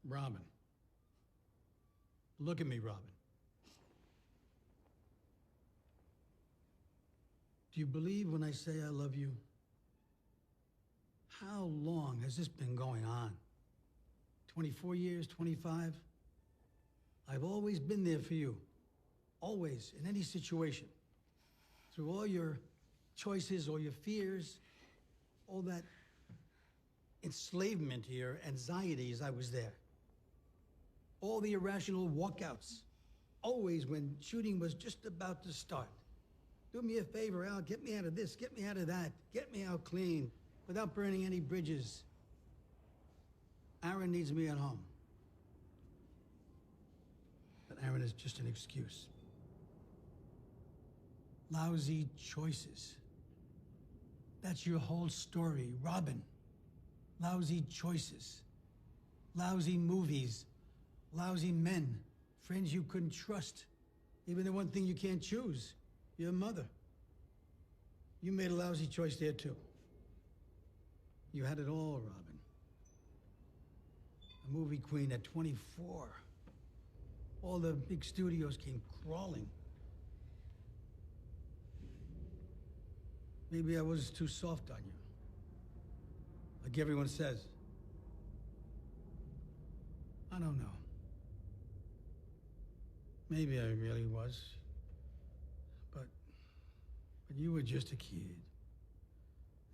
Robin. Look at me, Robin. Do you believe when I say I love you? How long has this been going on? 24 years, 25? I've always been there for you. Always, in any situation. Through all your choices, all your fears, all that enslavement to your anxieties, I was there. All the irrational walkouts. Always when shooting was just about to start. Do me a favor, Al, get me out of this, get me out of that, get me out clean, without burning any bridges. Aaron needs me at home. But Aaron is just an excuse. Lousy choices. That's your whole story, Robin. Lousy choices. Lousy movies. Lousy men. Friends you couldn't trust. Even the one thing you can't choose. Your mother. You made a lousy choice there, too. You had it all, Robin. A movie queen at 24. All the big studios came crawling. Maybe I was too soft on you. Like everyone says. I don't know. Maybe I really was. But you were just a kid.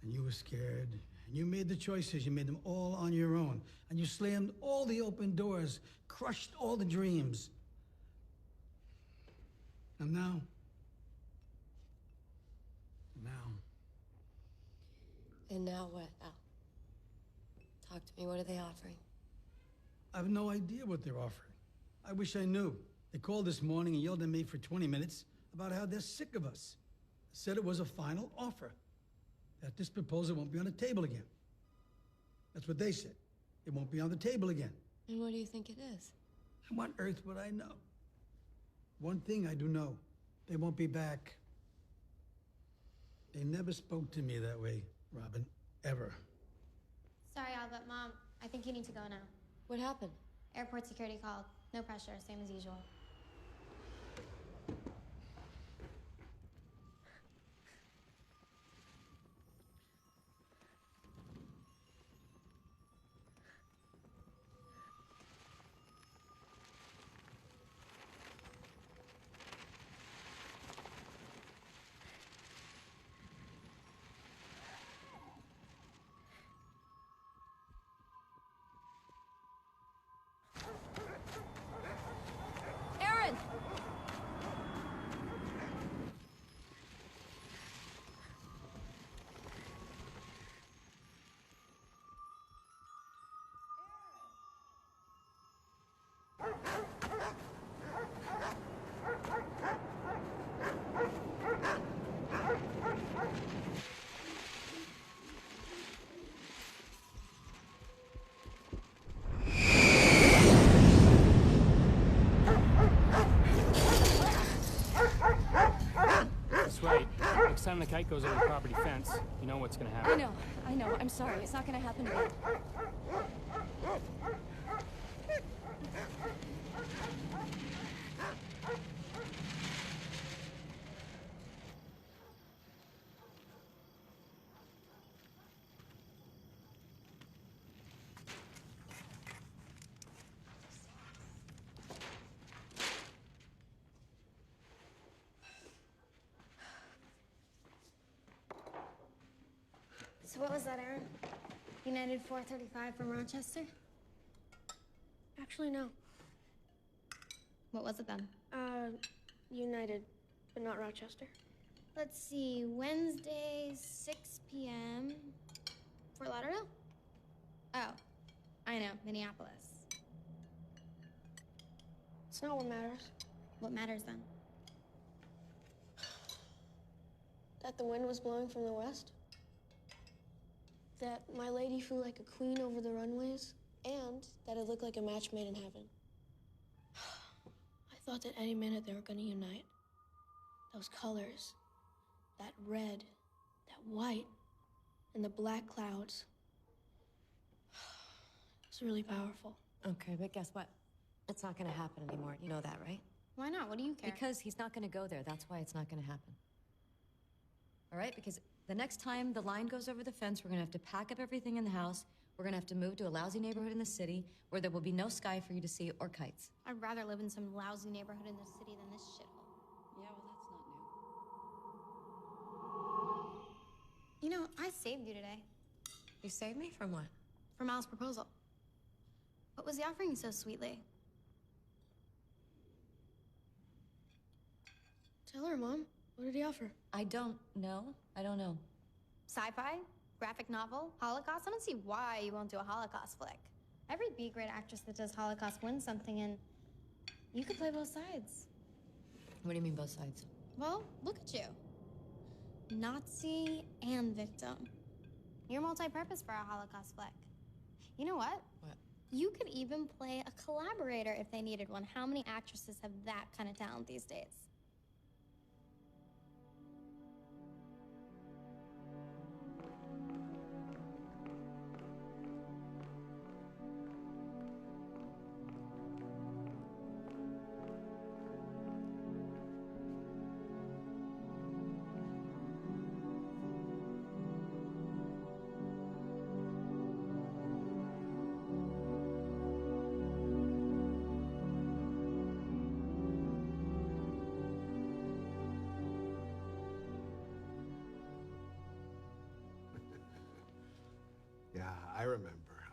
And you were scared. And you made the choices. You made them all on your own. And you slammed all the open doors, crushed all the dreams. And now? And now what, Al? Talk to me, what are they offering? I have no idea what they're offering. I wish I knew. They called this morning and yelled at me for 20 minutes about how they're sick of us. Said it was a final offer. That this proposal won't be on the table again. That's what they said. It won't be on the table again. And what do you think it is? And what on earth would I know? One thing I do know. They won't be back. They never spoke to me that way, Robin. Ever. Sorry, Al, but Mom, I think you need to go now. What happened? Airport security called. No pressure, same as usual. Right. Next time the kite goes over the property fence, you know what's gonna happen. I know. I'm sorry. It's not gonna happen again. So what was that, Aaron? United 435 from Rochester? Actually, no. What was it then? United, but not Rochester. Let's see, Wednesday, 6 p.m. Fort Lauderdale? Oh, I know, Minneapolis. It's not what matters. What matters then? That the wind was blowing from the west. That my lady flew like a queen over the runways, and that it looked like a match made in heaven. I thought that any minute they were gonna unite. Those colors, that red, that white, and the black clouds. It's really powerful. Okay, but guess what? It's not gonna happen anymore. You know that, right? Why not? What do you care? Because he's not gonna go there. That's why it's not gonna happen. All right? Because the next time the line goes over the fence, we're gonna have to pack up everything in the house. We're gonna have to move to a lousy neighborhood in the city where there will be no sky for you to see or kites. I'd rather live in some lousy neighborhood in the city than this shithole. Yeah, well, that's not new. You know, I saved you today. You saved me from what? From Al's proposal. What was he offering you so sweetly? Tell her, Mom. What did he offer? I don't know. I don't know. Sci-fi? Graphic novel? Holocaust? I don't see why you won't do a Holocaust flick. Every B-grade actress that does Holocaust wins something, and you could play both sides. What do you mean both sides? Well, look at you. Nazi and victim. You're multi-purpose for a Holocaust flick. You know what? What? You could even play a collaborator if they needed one. How many actresses have that kind of talent these days?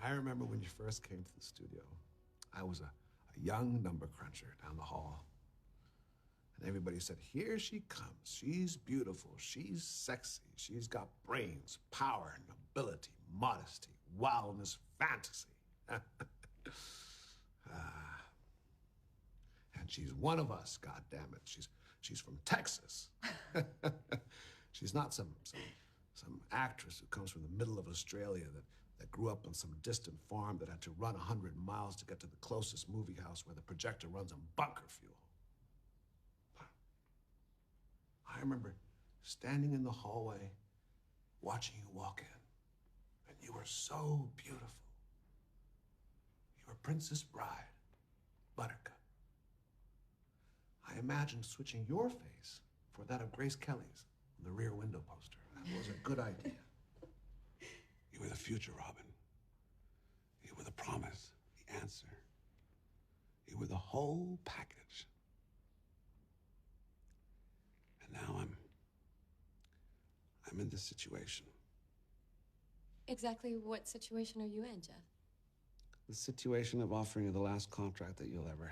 I remember when you first came to the studio. I was a young number cruncher down the hall. And everybody said, here she comes. She's beautiful. She's sexy. She's got brains, power, nobility, modesty, wildness, fantasy. And she's one of us, goddammit. She's from Texas. She's not some actress who comes from the middle of Australia that grew up on some distant farm that had to run 100 miles to get to the closest movie house where the projector runs on bunker fuel. I remember standing in the hallway, watching you walk in, and you were so beautiful. You were Princess Bride, Buttercup. I imagined switching your face for that of Grace Kelly's on the rear window poster. That was a good idea. You were the future, Robin. You were the promise, the answer. You were the whole package. And now I'm in this situation. Exactly what situation are you in, Jeff? The situation of offering you the last contract that you'll ever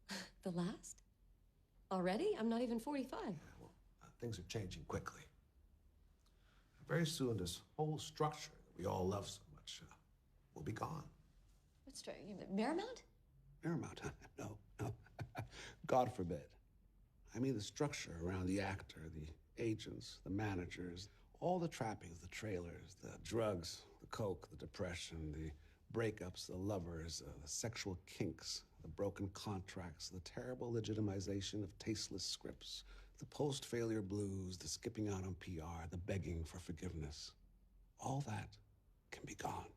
have. The last? Already? I'm not even 45. Yeah, well, things are changing quickly. Very soon, this whole structure that we all love so much will be gone. What structure? Miramount? Miramount? No. God forbid. I mean the structure around the actor, the agents, the managers, all the trappings, the trailers, the drugs, the coke, the depression, the breakups, the lovers, the sexual kinks, the broken contracts, the terrible legitimization of tasteless scripts, the post-failure blues, the skipping out on PR, the begging for forgiveness. All that can be gone.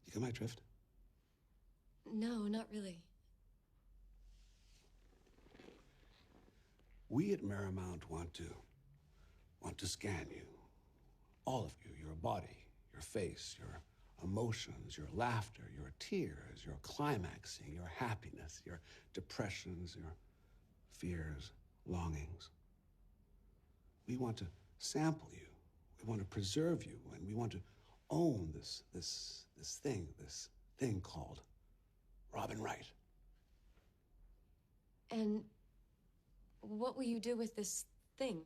You get my drift? No, not really. We at Miramount want to scan you. All of you, your body, your face, your emotions, your laughter, your tears, your climaxing, your happiness, your depressions, your fears, longings. We want to sample you. We want to preserve you, and we want to own this thing called Robin Wright. And what will you do with this thing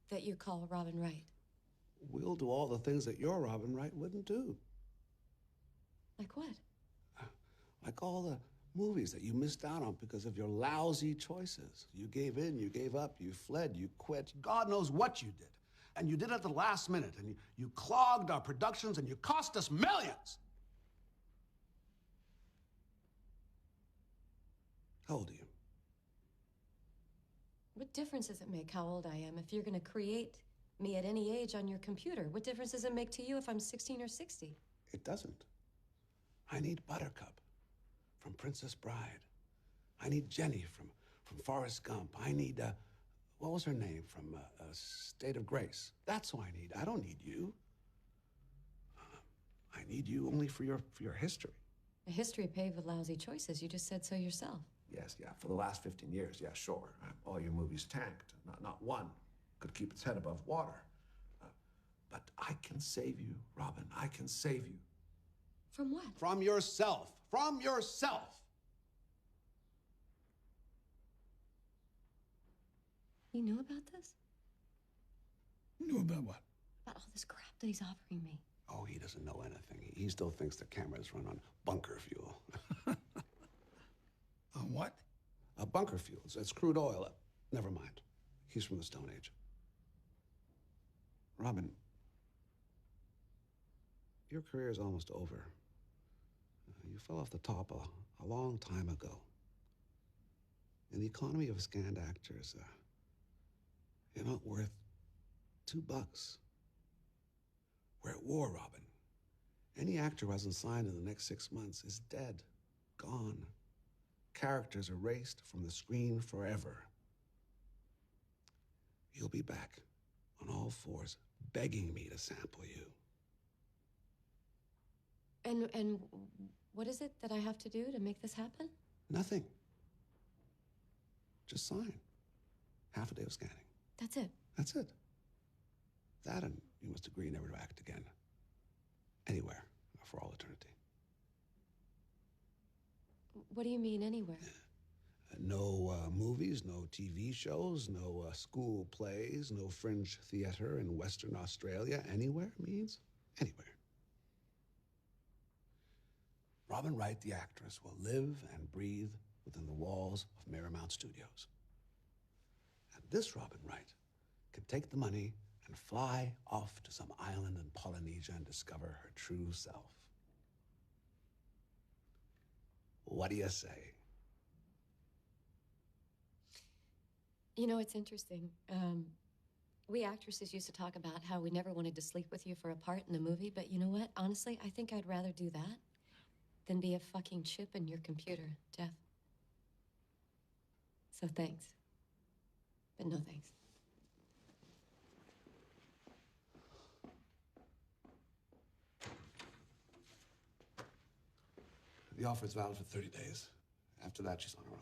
that you call Robin Wright? We'll do all the things that your Robin Wright wouldn't do. Like what? Like all the movies that you missed out on because of your lousy choices. You gave in, you gave up, you fled, you quit. God knows what you did. And you did it at the last minute, and you clogged our productions, and you cost us millions. How old are you? What difference does it make how old I am if you're going to create me at any age on your computer. What difference does it make to you if I'm 16 or 60? It doesn't. I need Buttercup from Princess Bride. I need Jenny from Forrest Gump. I need, what was her name from State of Grace? That's who I need. I don't need you. I need you only for your history. A history paved with lousy choices. You just said so yourself. Yes, yeah, for the last 15 years, yeah, sure. All your movies tanked. Not one could keep its head above water. But I can save you, Robin. I can save you. From what? From yourself. From yourself. You knew about this? Knew about what? About all this crap that he's offering me. Oh, he doesn't know anything. He still thinks the cameras run on bunker fuel. On what? Bunker fuel. It's crude oil. Never mind. He's from the Stone Age. Robin, your career is almost over. You fell off the top a long time ago. In the economy of scanned actors, you're not worth $2. We're at war, Robin. Any actor who hasn't signed in the next 6 months is dead, gone. Characters erased from the screen forever. You'll be back on all fours, begging me to sample you. And what is it that I have to do to make this happen? Nothing. Just sign. Half a day of scanning. That's it. That's it. That, and you must agree never to act again. Anywhere, for all eternity. What do you mean, anywhere? No movies, no TV shows, no school plays, no fringe theater in Western Australia. Anywhere means anywhere. Robin Wright, the actress, will live and breathe within the walls of Miramount Studios. And this Robin Wright can take the money and fly off to some island in Polynesia and discover her true self. What do you say? You know, it's interesting. We actresses used to talk about how we never wanted to sleep with you for a part in the movie, but you know what? Honestly, I think I'd rather do that than be a fucking chip in your computer, Jeff. So thanks. But no thanks. The offer is valid for 30 days. After that, she's on her own.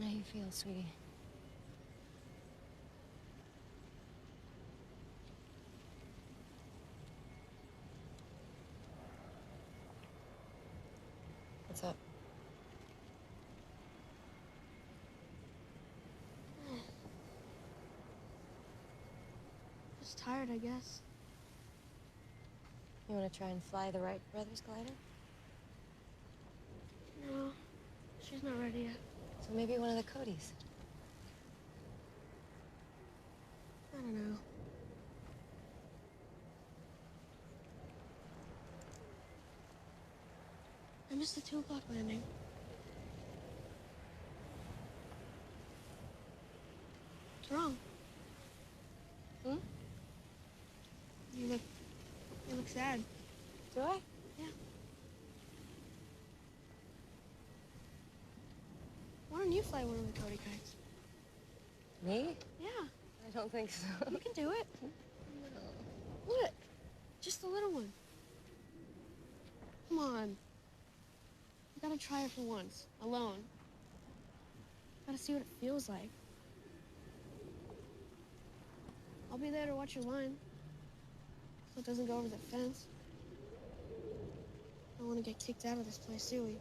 How you feel, sweetie? What's up? Just tired, I guess. You want to try and fly the Wright brothers glider? No, she's not ready yet. So maybe one of the Codys. I don't know. I missed the 2 o'clock landing. What's wrong? Hmm? You look sad. Do I? Yeah. Why don't you fly one of the Cody kites? Me? Yeah, I don't think so. you can do it. No. Look, just a little one. Come on. You gotta try it for once, alone. Gotta see what it feels like. I'll be there to watch your line, so it doesn't go over the fence. I don't want to get kicked out of this place, do we?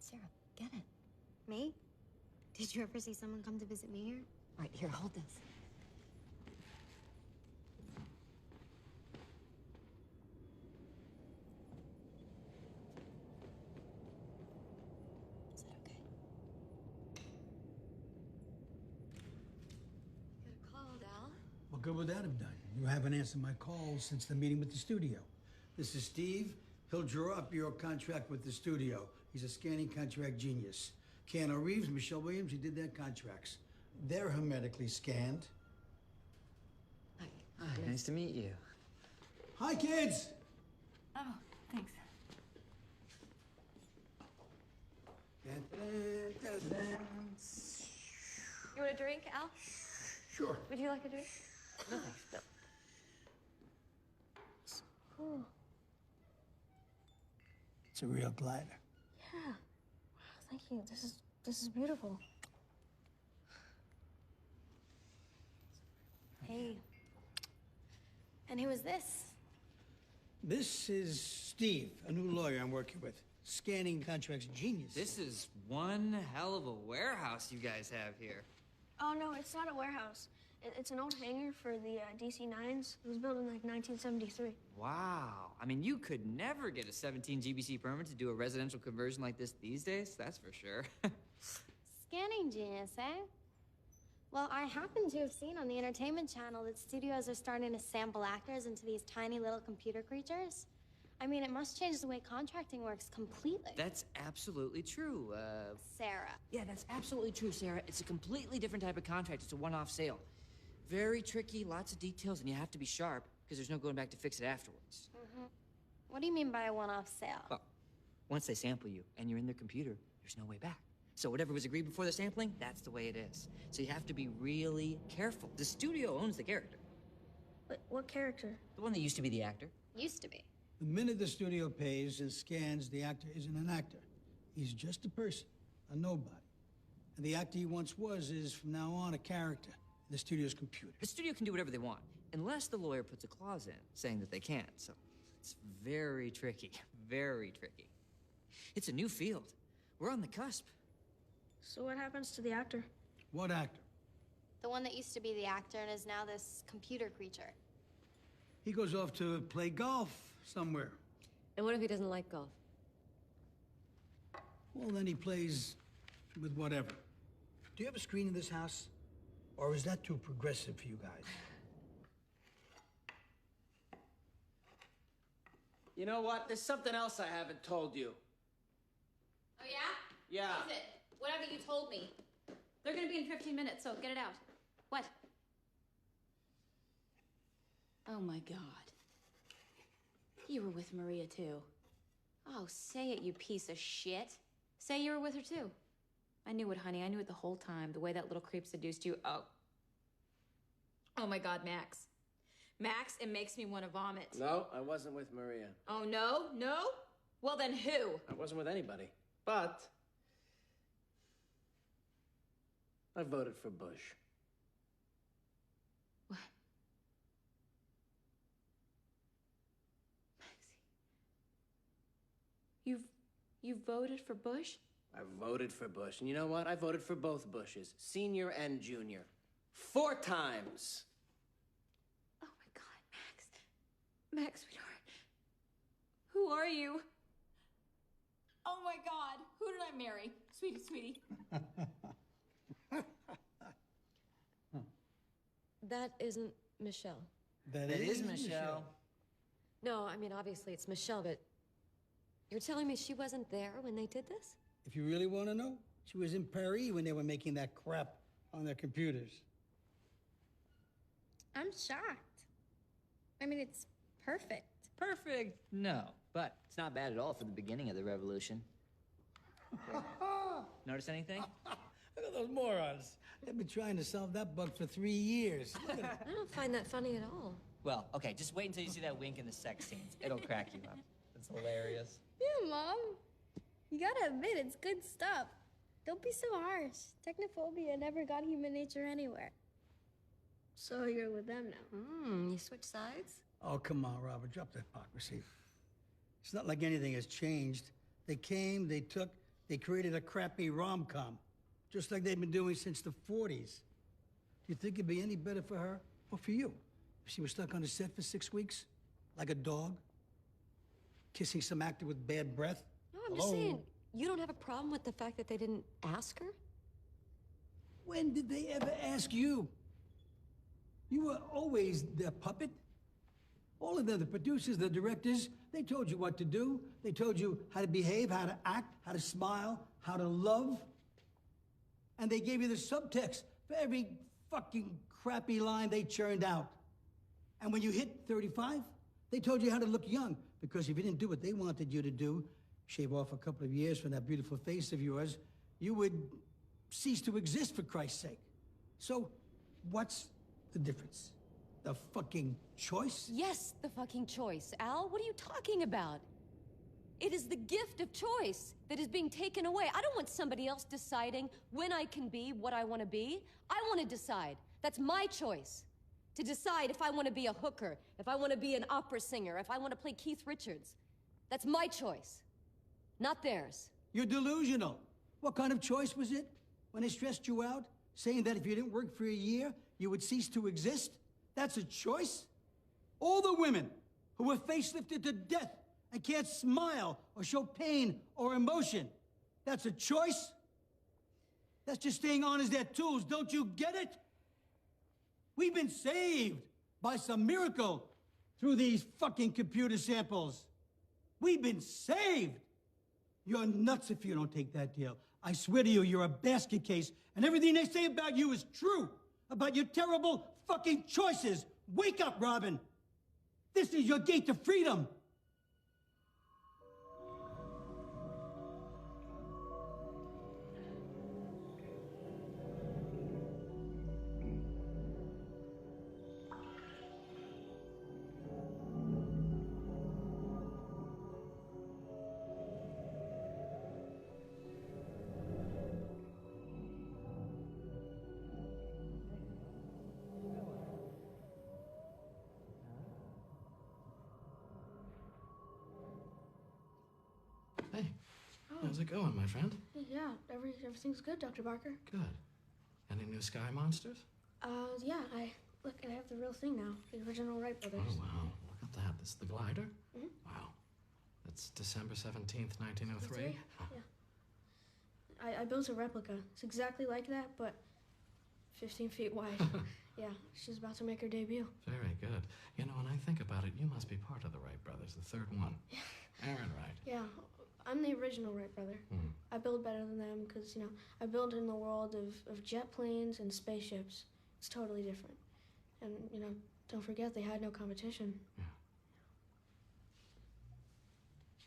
Sarah, get it. Me? Did you ever see someone come to visit me here? All right, here, hold this. Is that okay? You got a call, Al. What good would that have done? You haven't answered my calls since the meeting with the studio. This is Steve. He'll draw up your contract with the studio. He's a scanning contract genius. Keanu Reeves, Michelle Williams, he did their contracts. They're hermetically scanned. Hi. Hi, nice to meet you. Hi, kids! Oh, thanks. You want a drink, Al? Sure. Would you like a drink? No, thanks. No. Cool. It's a real glider. Yeah. Wow, thank you. This is beautiful. Hey. And who is this? This is Steve, a new lawyer I'm working with. Scanning contracts genius. This is one hell of a warehouse you guys have here. Oh, no, it's not a warehouse. It's an old hangar for the DC-9s. It was built in, like, 1973. Wow. I mean, you could never get a 17 GBC permit to do a residential conversion like this these days, that's for sure. Scanning genius, eh? Well, I happen to have seen on the entertainment channel that studios are starting to sample actors into these tiny little computer creatures. I mean, it must change the way contracting works completely. That's absolutely true. Sarah. Yeah, that's absolutely true, Sarah. It's a completely different type of contract. It's a one-off sale. Very tricky, lots of details, and you have to be sharp because there's no going back to fix it afterwards. What do you mean by a one-off sale? Well, once they sample you and you're in their computer, there's no way back. So whatever was agreed before the sampling, that's the way it is. So you have to be really careful. The studio owns the character. But what character? The one that used to be the actor. Used to be. The minute the studio pays and scans, the actor isn't an actor. He's just a person, a nobody. And the actor he once was is, from now on, a character in the studio's computer. The studio can do whatever they want, unless the lawyer puts a clause in saying that they can't. So it's very tricky, very tricky. It's a new field. We're on the cusp. So what happens to the actor? What actor? The one that used to be the actor and is now this computer creature. He goes off to play golf somewhere. And what if he doesn't like golf? Well, then he plays with whatever. Do you have a screen in this house? Or is that too progressive for you guys? You know what? There's something else I haven't told you. Oh, yeah? Yeah. What is it? What haven't you told me? They're gonna be in 15 minutes, so get it out. What? Oh, my God. You were with Maria, too. Oh, say it, you piece of shit. Say you were with her, too. I knew it, honey. I knew it the whole time. The way that little creep seduced you. Oh. Oh, my God, Max. Max, it makes me want to vomit. No, I wasn't with Maria. Oh, no? No? Well, then who? I wasn't with anybody. But I voted for Bush. What? Maxie. You voted for Bush? I voted for Bush. And you know what? I voted for both Bushes, senior and junior. 4 times. Oh my God, Max. Max, sweetheart. Who are you? Oh my God. Who did I marry? Sweetie, sweetie. That isn't Michelle. That is Michelle. No, I mean, obviously it's Michelle, but you're telling me she wasn't there when they did this? If you really want to know, she was in Paris when they were making that crap on their computers. I'm shocked. I mean, it's perfect. Perfect? No, but it's not bad at all for the beginning of the revolution. Notice anything? Look at those morons. They've been trying to solve that bug for 3 years. Look at it. I don't find that funny at all. Well, okay, just wait until you see that wink in the sex scenes. It'll crack you up. It's hilarious. Yeah, Mom. You gotta admit, it's good stuff. Don't be so harsh. Technophobia never got human nature anywhere. So you're with them now. You switch sides? Oh, come on, Robert. Drop that hypocrisy. It's not like anything has changed. They came, they took, They created a crappy rom-com, just like they've been doing since the 40s. Do you think it'd be any better for her or for you if she was stuck on a set for 6 weeks, like a dog, kissing some actor with bad breath? No, I'm just saying, you don't have a problem with the fact that they didn't ask her? When did they ever ask you? You were always their puppet. All of them, the producers, the directors, they told you what to do. They told you how to behave, how to act, how to smile, how to love. And they gave you the subtext for every fucking crappy line they churned out. And when you hit 35, they told you how to look young, because if you didn't do what they wanted you to do, shave off a couple of years from that beautiful face of yours, you would cease to exist, for Christ's sake. So, what's the difference? The fucking choice? Yes, the fucking choice. Al, what are you talking about? It is the gift of choice that is being taken away. I don't want somebody else deciding when I can be what I want to be. I want to decide. That's my choice. To decide if I want to be a hooker, if I want to be an opera singer, if I want to play Keith Richards. That's my choice, not theirs. You're delusional. What kind of choice was it when they stressed you out, saying that if you didn't work for a year, you would cease to exist? That's a choice? All the women who were facelifted to death and can't smile or show pain or emotion, that's a choice? That's just staying on as their tools. Don't you get it? We've been saved by some miracle through these fucking computer samples. We've been saved. You're nuts if you don't take that deal. I swear to you, you're a basket case, and everything they say about you is true. About your terrible fucking choices. Wake up, Robin. This is your gate to freedom. Hey, how's it going, my friend? Yeah, everything's good, Dr. Barker. Good. Any new sky monsters? Yeah, I have the real thing now. The original Wright brothers. Oh, wow. Look at that. This is the glider? Mhm. Wow. That's December 17th, 1903? That's right. Yeah. I built a replica. It's exactly like that, but 15 feet wide. Yeah, she's about to make her debut. Very good. You know, when I think about it, you must be part of the Wright brothers, the third one. Aaron Wright. Yeah, I'm the original Wright brother. Mm. I build better than them because, I build in the world of jet planes and spaceships. It's totally different. And, don't forget they had no competition. Yeah.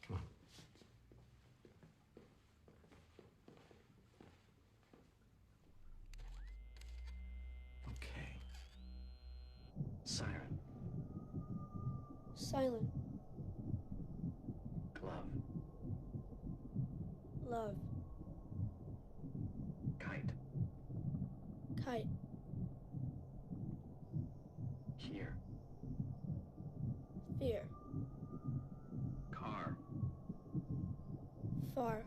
Come on. Okay. Siren. Silent. Glove. Love. Kite. Kite. Here. Fear. Car. Far.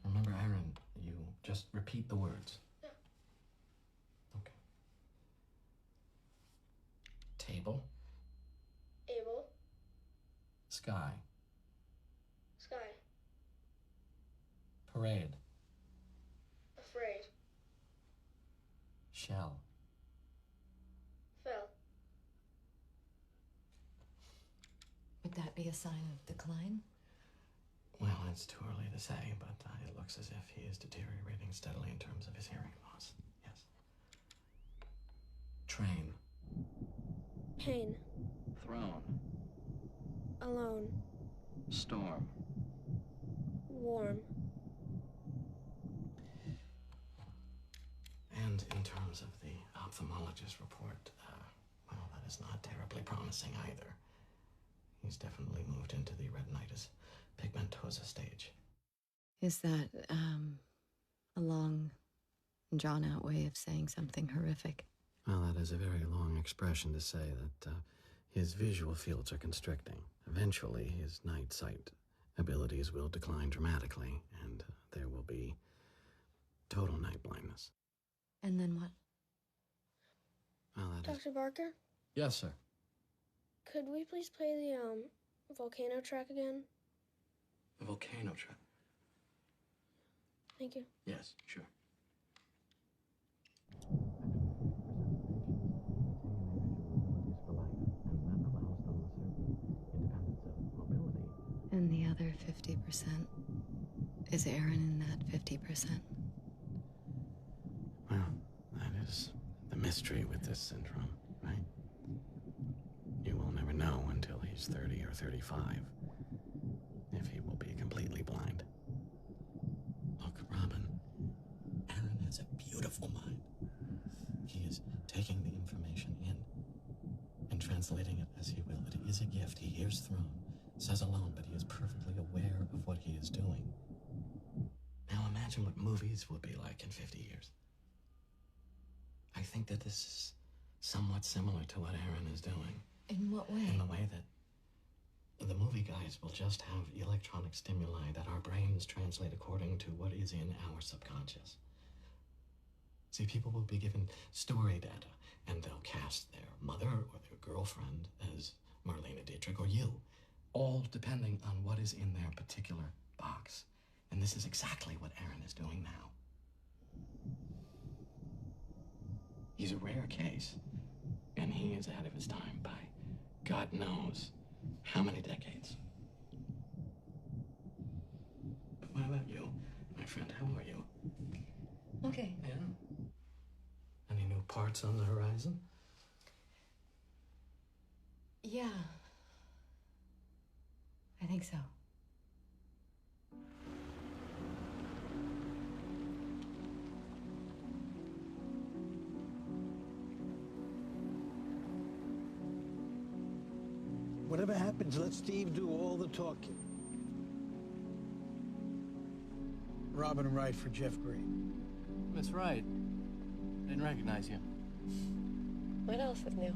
Remember, Aaron, you just repeat the words. Yeah. Okay. Table. Able. Sky. Sky. Parade. Afraid. Shell. Fell. Would that be a sign of decline? Well, it's too early to say, but it looks as if he is deteriorating steadily in terms of his hearing loss. Yes. Train. Pain. Throne. Alone. Storm. Warm. And in terms of the ophthalmologist report, well, that is not terribly promising either. He's definitely moved into the retinitis pigmentosa stage. Is that, a long, drawn-out way of saying something horrific? Well, that is a very long expression to say that his visual fields are constricting. Eventually, his night sight abilities will decline dramatically, and there will be total night blindness. And then what? Well, that is... Dr. Barker, Yes, sir. could we please play the volcano track again? The volcano track. Thank you. Yes, sure. And the other 50%? Is Aaron in that 50%? Well, that is the mystery with this syndrome, right? You will never know until he's 30 or 35 if he will be completely blind. Look, Robin, Aaron has a beautiful mind. He is taking the information in and translating it as he will. It is a gift. He hears throne, says alone, but he is perfectly aware of what he is doing. Now imagine what movies will be like in 50 years. I think that this is somewhat similar to what Aaron is doing. In what way? In the way that the movie guys will just have electronic stimuli that our brains translate according to what is in our subconscious. See, people will be given story data, and they'll cast their mother or their girlfriend as Marlena Dietrich or you, all depending on what is in their particular box. And this is exactly what Aaron is doing now. He's a rare case, and he is ahead of his time by God knows how many decades. But what about you, my friend? How are you? Okay. Yeah? Any new parts on the horizon? Yeah. I think so. Whatever happens, let Steve do all the talking. Robin Wright for Jeff Green. Miss Wright. Didn't recognize you. What else is new?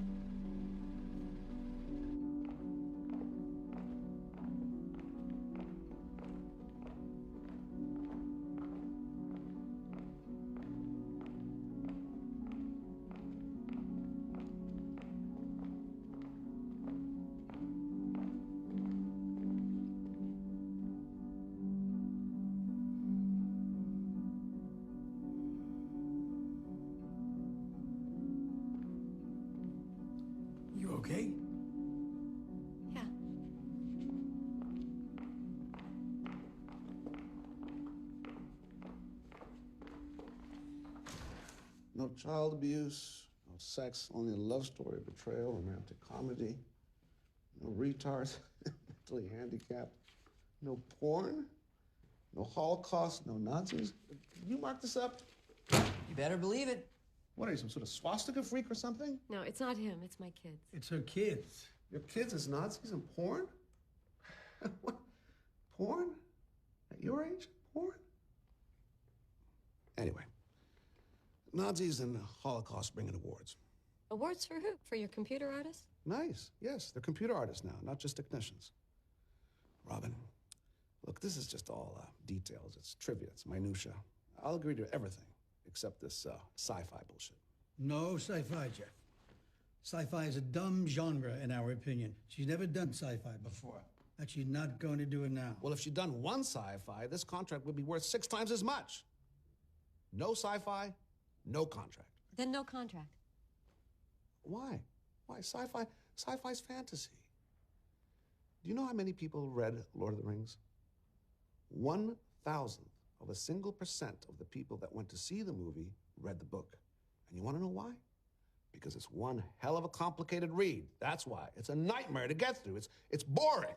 You okay? Yeah. No child abuse, no sex, only a love story, betrayal, romantic comedy. No retards, mentally handicapped. No porn, no Holocaust, no Nazis. Can you mark this up? You better believe it. What are you, some sort of swastika freak or something? No, it's not him. It's my kids. It's her kids. Your kids as Nazis and porn? What? Porn? At your age? Porn? Anyway, Nazis and the Holocaust bringing awards. Awards for who? For your computer artist? Nice. Yes, they're computer artists now, not just technicians. Robin, look, this is just all details. It's trivia. It's minutia. I'll agree to everything except this sci-fi bullshit. No sci-fi, Jeff. Sci-fi is a dumb genre, in our opinion. She's never done sci-fi before. And she's not going to do it now. Well, if she'd done one sci-fi, this contract would be worth 6 times as much. No sci-fi, no contract. Then no contract. Why? Why? Sci-fi's fantasy. Do you know how many people read Lord of the Rings? 1,000th of a single percent of the people that went to see the movie read the book. And you want to know why? Because it's one hell of a complicated read. That's why. It's a nightmare to get through. It's boring.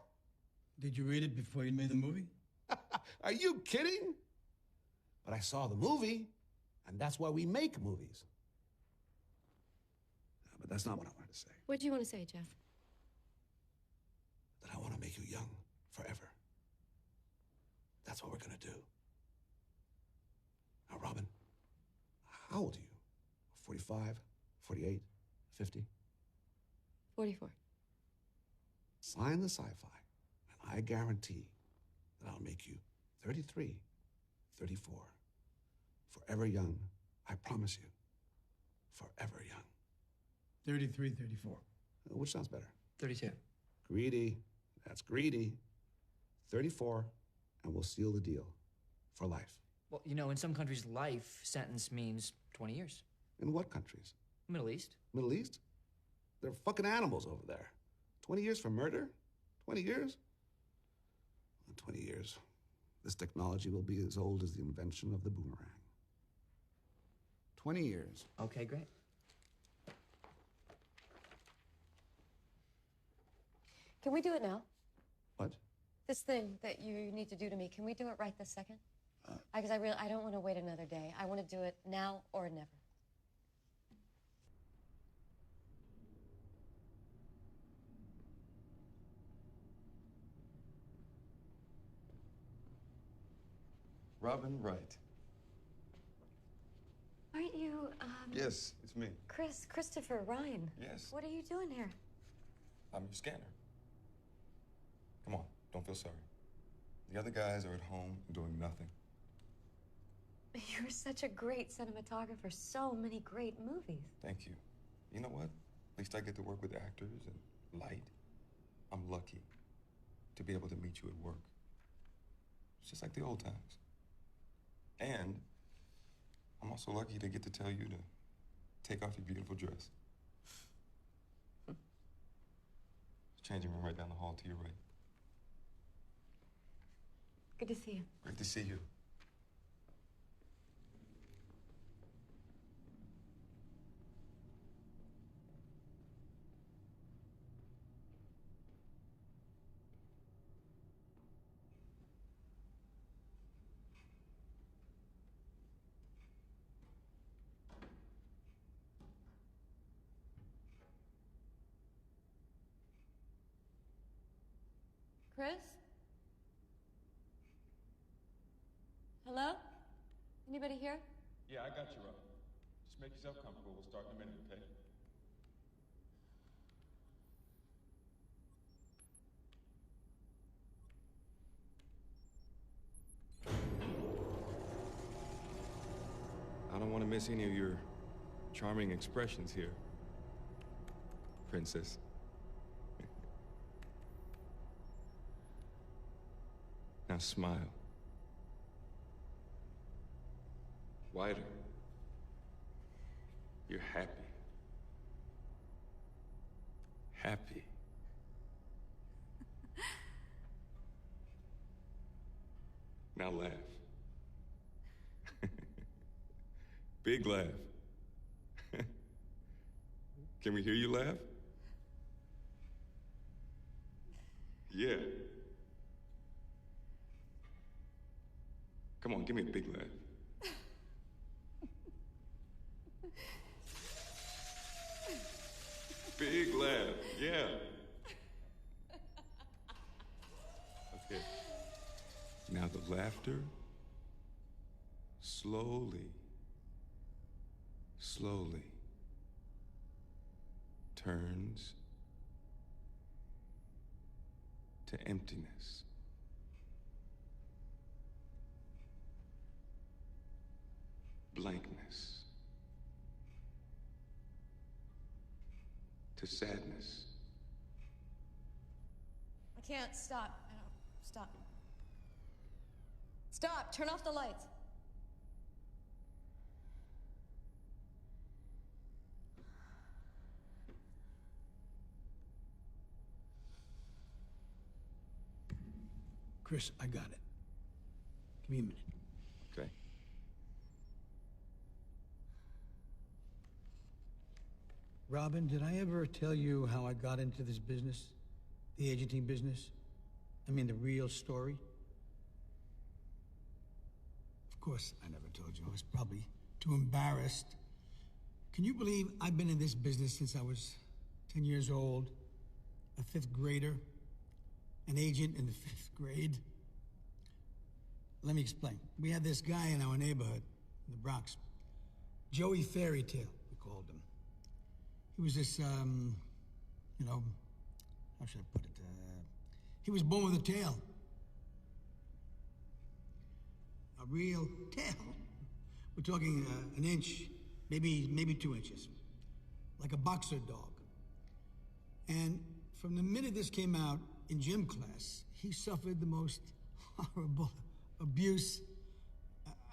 Did you read it before you made the movie? Are you kidding? But I saw the movie, and that's why we make movies. But that's not what I wanted to say. What do you want to say, Jeff? That I want to make you young forever. That's what we're going to do. Now, Robin, how old are you? 45, 48, 50? 44. Sign the sci-fi, and I guarantee that I'll make you 33, 34. Forever young, I promise you. Forever young. 33, 34. Which sounds better? 32. Greedy. That's greedy. 34, and we'll seal the deal. For life. Well, you know, in some countries, life sentence means 20 years. In what countries? Middle East. Middle East? They're fucking animals over there. 20 years for murder? 20 years? In 20 years, this technology will be as old as the invention of the boomerang. 20 years. Okay, great. Can we do it now? What? This thing that you need to do to me, can we do it right this second? Because I don't want to wait another day. I want to do it now or never. Robin Wright. Aren't you, Yes, it's me. Christopher Ryan? Yes. What are you doing here? I'm your scanner. Come on, don't feel sorry. The other guys are at home doing nothing. You're such a great cinematographer. So many great movies. Thank you. You know what? At least I get to work with actors and light. I'm lucky to be able to meet you at work. It's just like the old times. And I'm also lucky to get to tell you to take off your beautiful dress. Changing room right down the hall to your right. Good to see you. Great to see you. Chris? Hello? Anybody here? Yeah, I got you, Robin. Just make yourself comfortable. We'll start in a minute, okay? I don't want to miss any of your charming expressions here, Princess. Now smile. Wider. You're happy. Happy. Now laugh. Big laugh. Can we hear you laugh? Yeah. Come on, give me a big laugh. Big laugh, yeah. Okay. Now the laughter, slowly, slowly turns to emptiness. Blankness. To sadness. I can't stop. I don't. Stop. Stop! Turn off the lights. Chris, I got it. Give me a minute. Okay. Robin, did I ever tell you how I got into this business? The agenting business? I mean, the real story? Of course, I never told you. I was probably too embarrassed. Can you believe I've been in this business since I was 10 years old? A fifth grader? An agent in the fifth grade? Let me explain. We had this guy in our neighborhood, in the Bronx. Joey Fairy Tale, we called him. He was this, you know, how should I put it? He was born with a tail. real tail. We're talking an inch, maybe 2 inches. Like a boxer dog. And from the minute this came out in gym class, he suffered the most horrible abuse.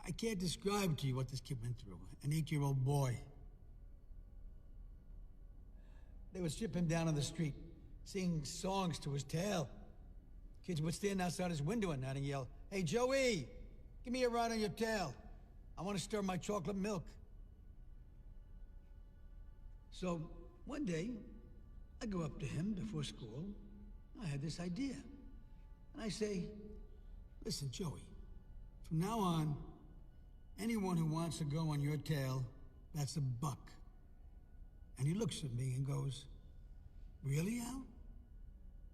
I can't describe to you what this kid went through. An 8-year-old boy. They would strip him down on the street, sing songs to his tail. Kids would stand outside his window at night and yell, "Hey, Joey, give me a ride on your tail. I want to stir my chocolate milk." So one day, I go up to him before school. I had this idea. And I say, "Listen, Joey, from now on, anyone who wants to go on your tail, that's a buck." And he looks at me and goes, "Really, Al?"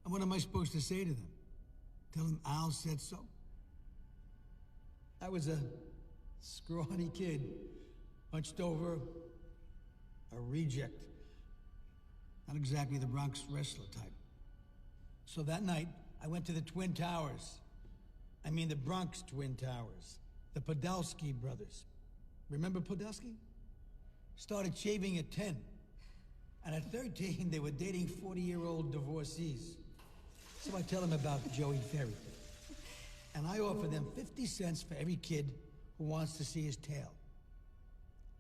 And what am I supposed to say to them? Tell them Al said so? I was a scrawny kid, hunched over, a reject. Not exactly the Bronx wrestler type. So that night, I went to the Twin Towers. I mean the Bronx Twin Towers. The Podolsky brothers. Remember Podolsky? Started shaving at 10. And at 13, they were dating 40-year-old divorcees. So I tell them about Joey Ferry. And I offer them 50 cents for every kid who wants to see his tail.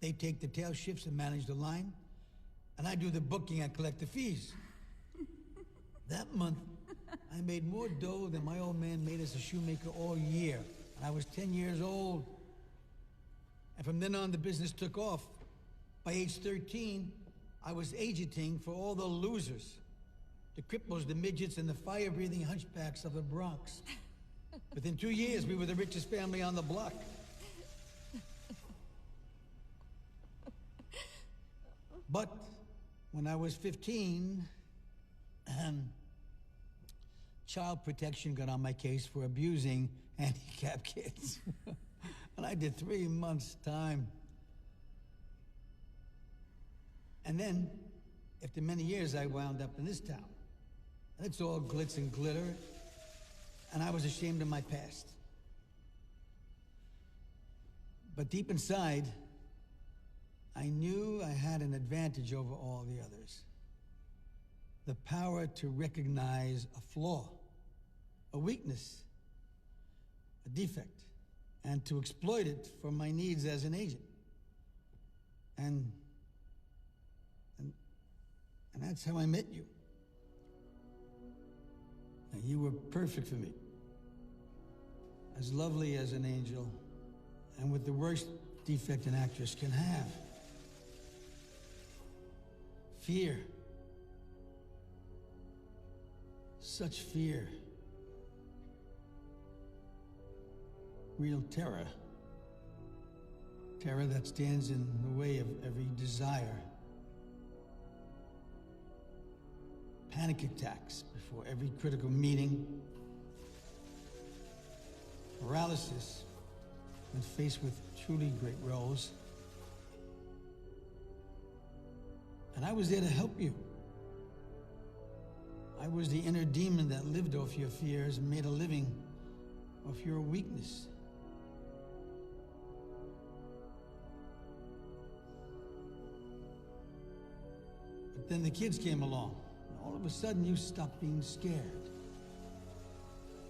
They take the tail shifts and manage the line, and I do the booking and collect the fees. That month, I made more dough than my old man made as a shoemaker all year, and I was 10 years old. And from then on, the business took off. By age 13, I was agenting for all the losers. The cripples, the midgets, and the fire-breathing hunchbacks of the Bronx. Within 2 years, we were the richest family on the block. But when I was 15, Child Protection got on my case for abusing handicapped kids. And I did 3 months' time. And then, after many years, I wound up in this town. And it's all glitz and glitter, and I was ashamed of my past. But deep inside, I knew I had an advantage over all the others. The power to recognize a flaw, a weakness, a defect, and to exploit it for my needs as an agent. And that's how I met you. And you were perfect for me. As lovely as an angel, and with the worst defect an actress can have. Fear. Such fear. Real terror. Terror that stands in the way of every desire. Panic attacks before every critical meeting. Paralysis when faced with truly great roles. And I was there to help you. I was the inner demon that lived off your fears and made a living off your weakness. But then the kids came along. All of a sudden, you stopped being scared.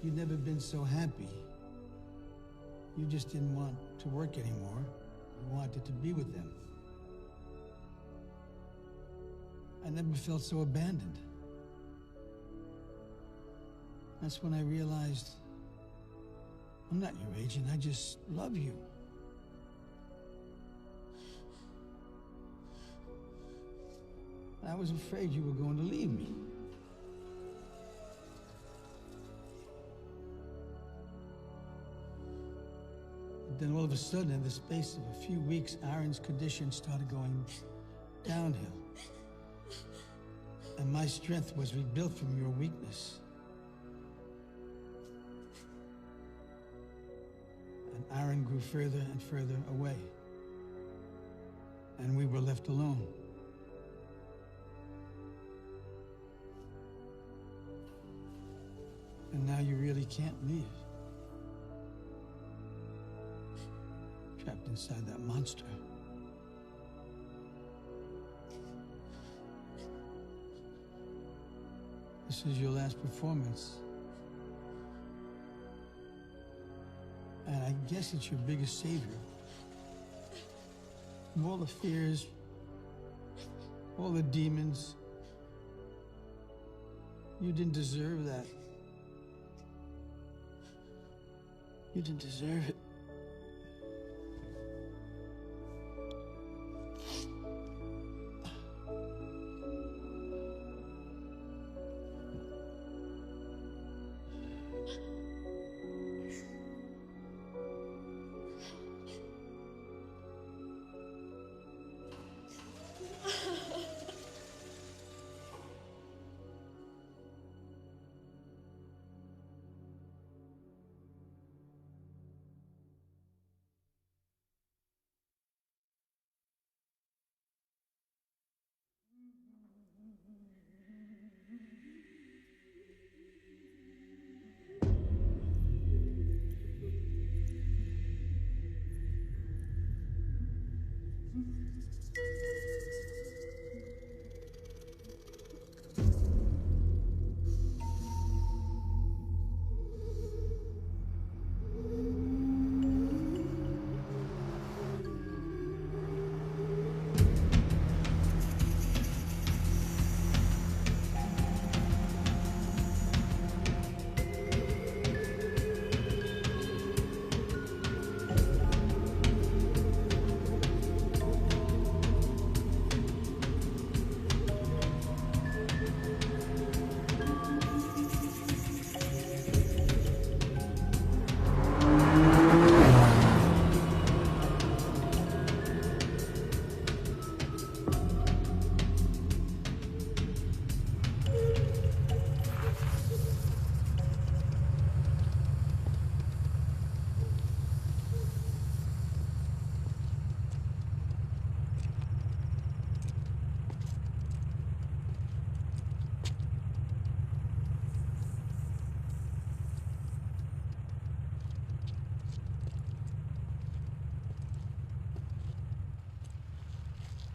You'd never been so happy. You just didn't want to work anymore. You wanted to be with them. I never felt so abandoned. That's when I realized I'm not your agent, I just love you. I was afraid you were going to leave me. But then all of a sudden, in the space of a few weeks, Aaron's condition started going downhill. And my strength was rebuilt from your weakness. And Aaron grew further and further away. And we were left alone. And now you really can't leave. inside that monster. This is your last performance. And I guess it's your biggest savior. From all the fears, all the demons, you didn't deserve that. You didn't deserve it.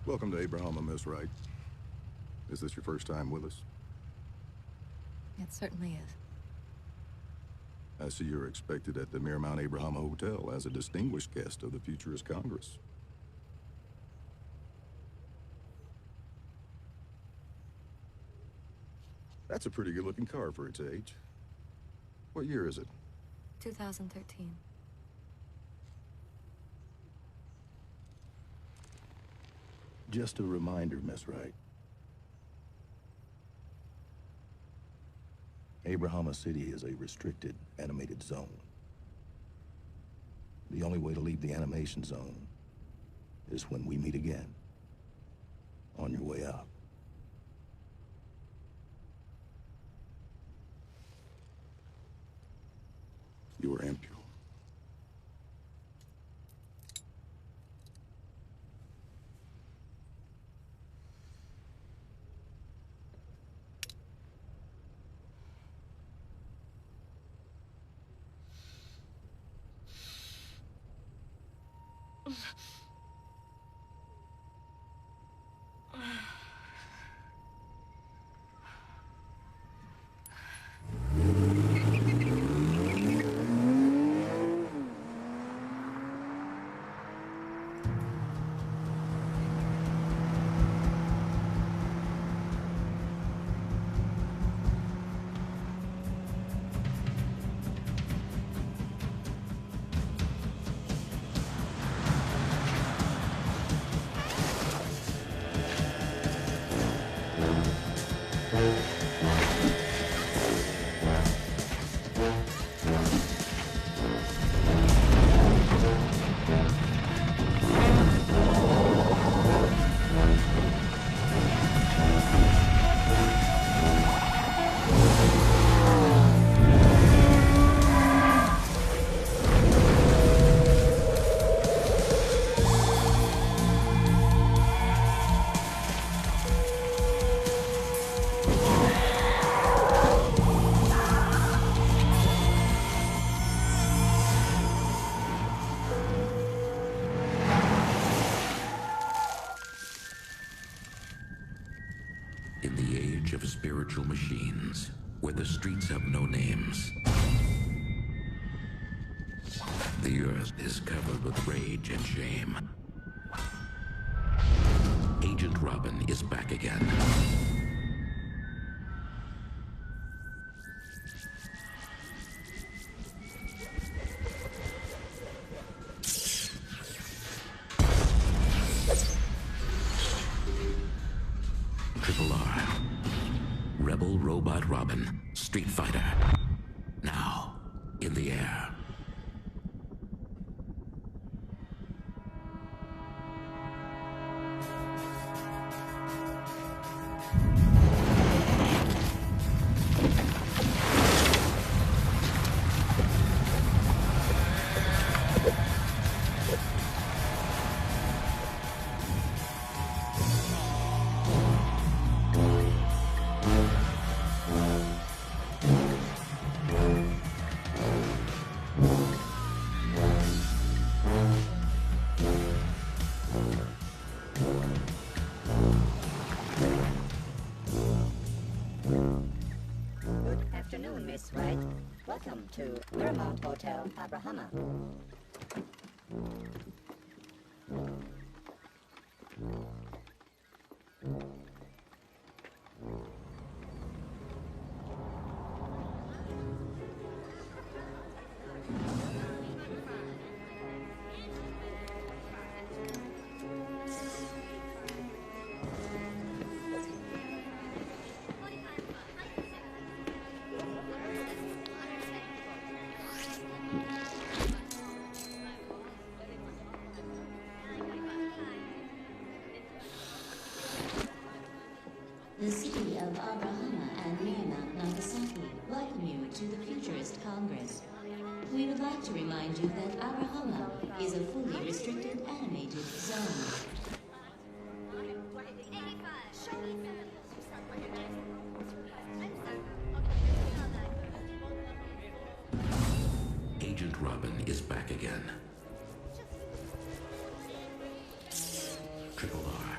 Welcome to Abraham and Miss Wright. Is this your first time with us? It certainly is. I see you're expected at the Miramount Abraham Hotel as a distinguished guest of the Futurist Congress. That's a pretty good-looking car for its age. What year is it? 2013. Just a reminder, Miss Wright. Abraham City is a restricted animated zone. The only way to leave the animation zone is when we meet again on your way out. You were impure. virtual machines, where the streets have no names. The earth is covered with rage and shame. Agent Robin is back again. Triple R. Rebel Robot Robin. Street Fighter. Now, in the air. Miss Wright. Welcome to Miramount Hotel, Abrahama. The city of Abrahama and Miramount, Nagasaki welcome you to the Futurist Congress. We would like to remind you that Abrahama is a fully restricted animated zone. Agent Robin is back again. Triple R.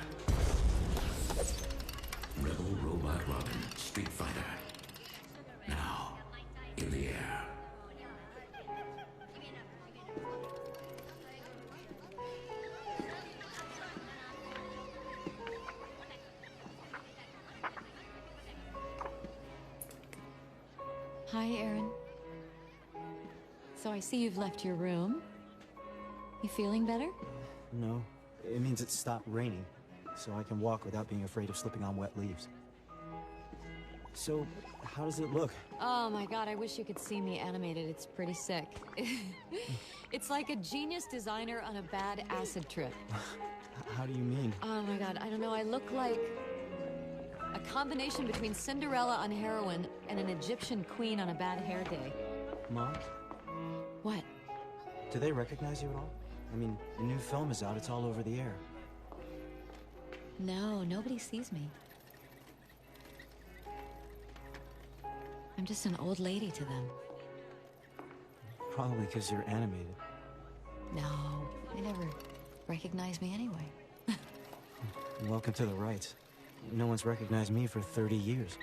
Rebel Robot Robin. Street Fighter. Now, in the air. Hi, Aaron. So I see you've left your room. You feeling better? No, it means it stopped raining, so I can walk without being afraid of slipping on wet leaves. So, how does it look? Oh my god, I wish you could see me animated. It's pretty sick. It's like a genius designer on a bad acid trip. How do you mean? Oh my god, I don't know. I look like a combination between Cinderella on heroin and an Egyptian queen on a bad hair day. Mom? What? Do they recognize you at all? I mean, the new film is out. It's all over the air. No, nobody sees me. I'm just an old lady to them. Probably because you're animated. No, they never recognize me anyway. Welcome to the Wrights. No one's recognized me for 30 years.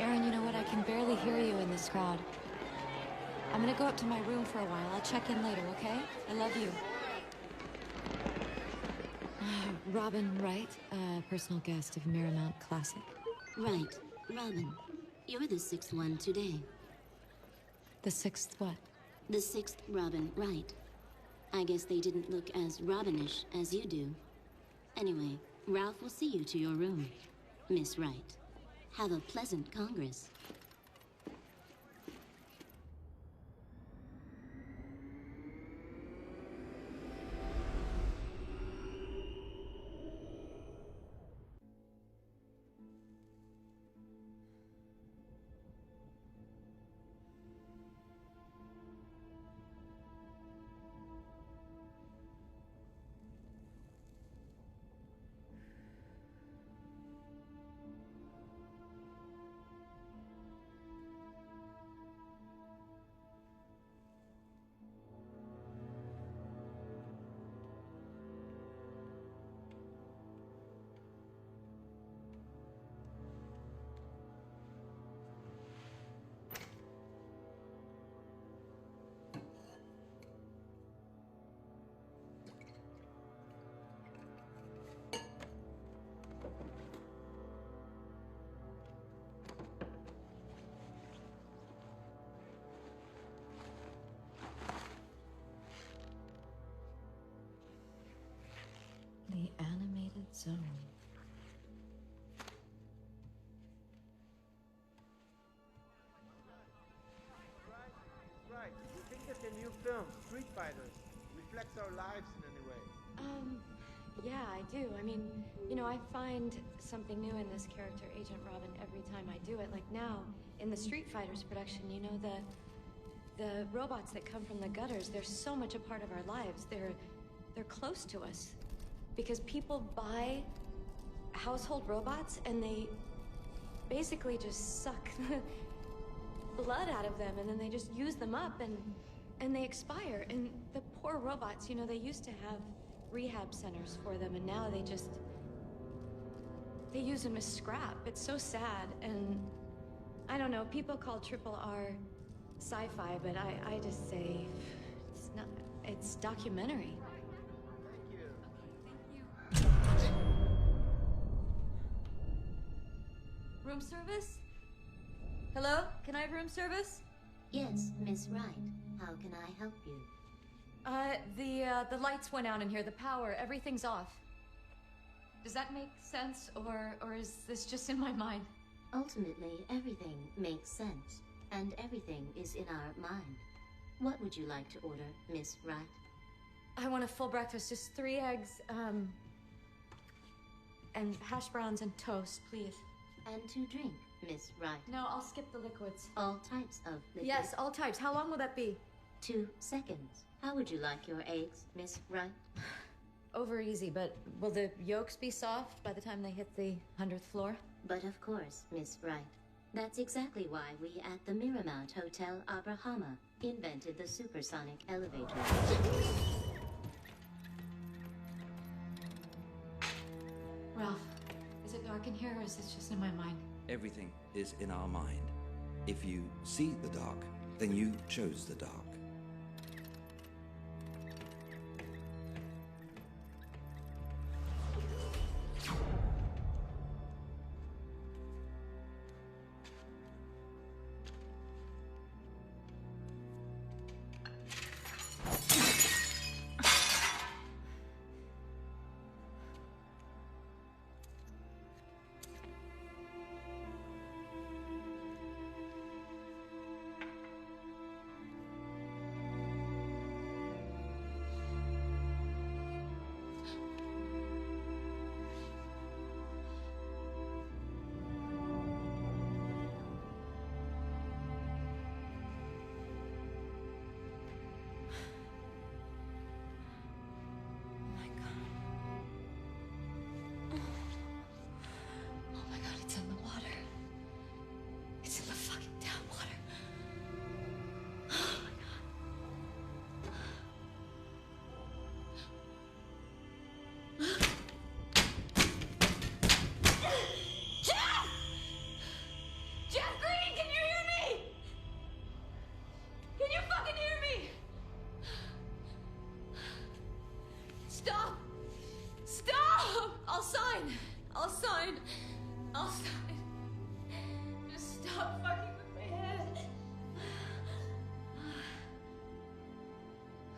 Aaron, you know what? I can barely hear you in this crowd. I'm gonna go up to my room for a while. I'll check in later, okay? I love you. Robin Wright, personal guest of Miramount Classic. Right, Robin. You're the sixth one today. The sixth what? The sixth Robin Wright. I guess they didn't look as Robinish as you do. Anyway, Ralph will see you to your room, Miss Wright. Have a pleasant Congress. So... Right. You think that the new film, Street Fighters, reflects our lives in any way? Yeah, I do. I mean, you know, I find something new in this character, Agent Robin, every time I do it. Like now, in the Street Fighters production, you know, the robots that come from the gutters, they're so much a part of our lives. They're close to us. Because people buy household robots and they basically just suck the blood out of them, and then they just use them up and they expire. And the poor robots, you know, they used to have rehab centers for them, and now they use them as scrap. It's so sad. And I don't know, people call RRR sci-fi, but I just say it's not. It's documentary. Room service? Hello? Can I have room service? Yes, Miss Wright. How can I help you? The lights went out in here, the power, everything's off. Does that make sense, or is this just in my mind? Ultimately, everything makes sense, and everything is in our mind. What would you like to order, Miss Wright? I want a full breakfast, just 3 eggs, and hash browns and toast, please. And to drink, Miss Wright. No, I'll skip the liquids. All types of liquids? Yes, all types. How long will that be? 2 seconds. How would you like your eggs, Miss Wright? Over easy, but will the yolks be soft by the time they hit the 100th floor? But of course, Miss Wright. That's exactly why we at the Miramount Hotel Abrahama invented the supersonic elevator. Ralph, is it dark in here, or is this just in my mind? Everything is in our mind. If you see the dark, then you chose the dark.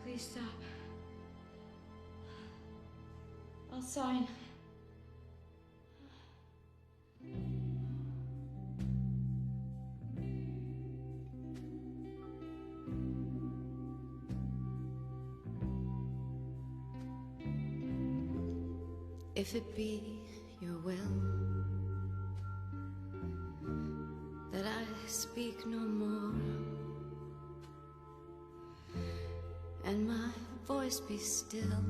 Please stop. I'll sign. If it be your will that I speak no more, and my voice be still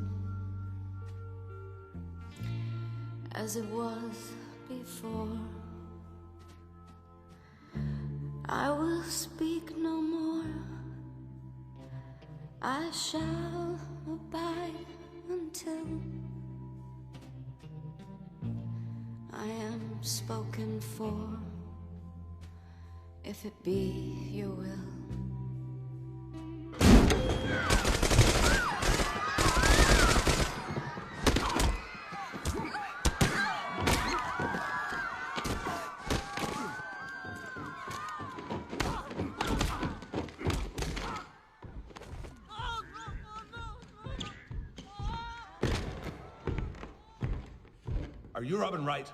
as it was before, I will speak no more. I shall abide until I am spoken for, if it be your will. Are you Robin Wright?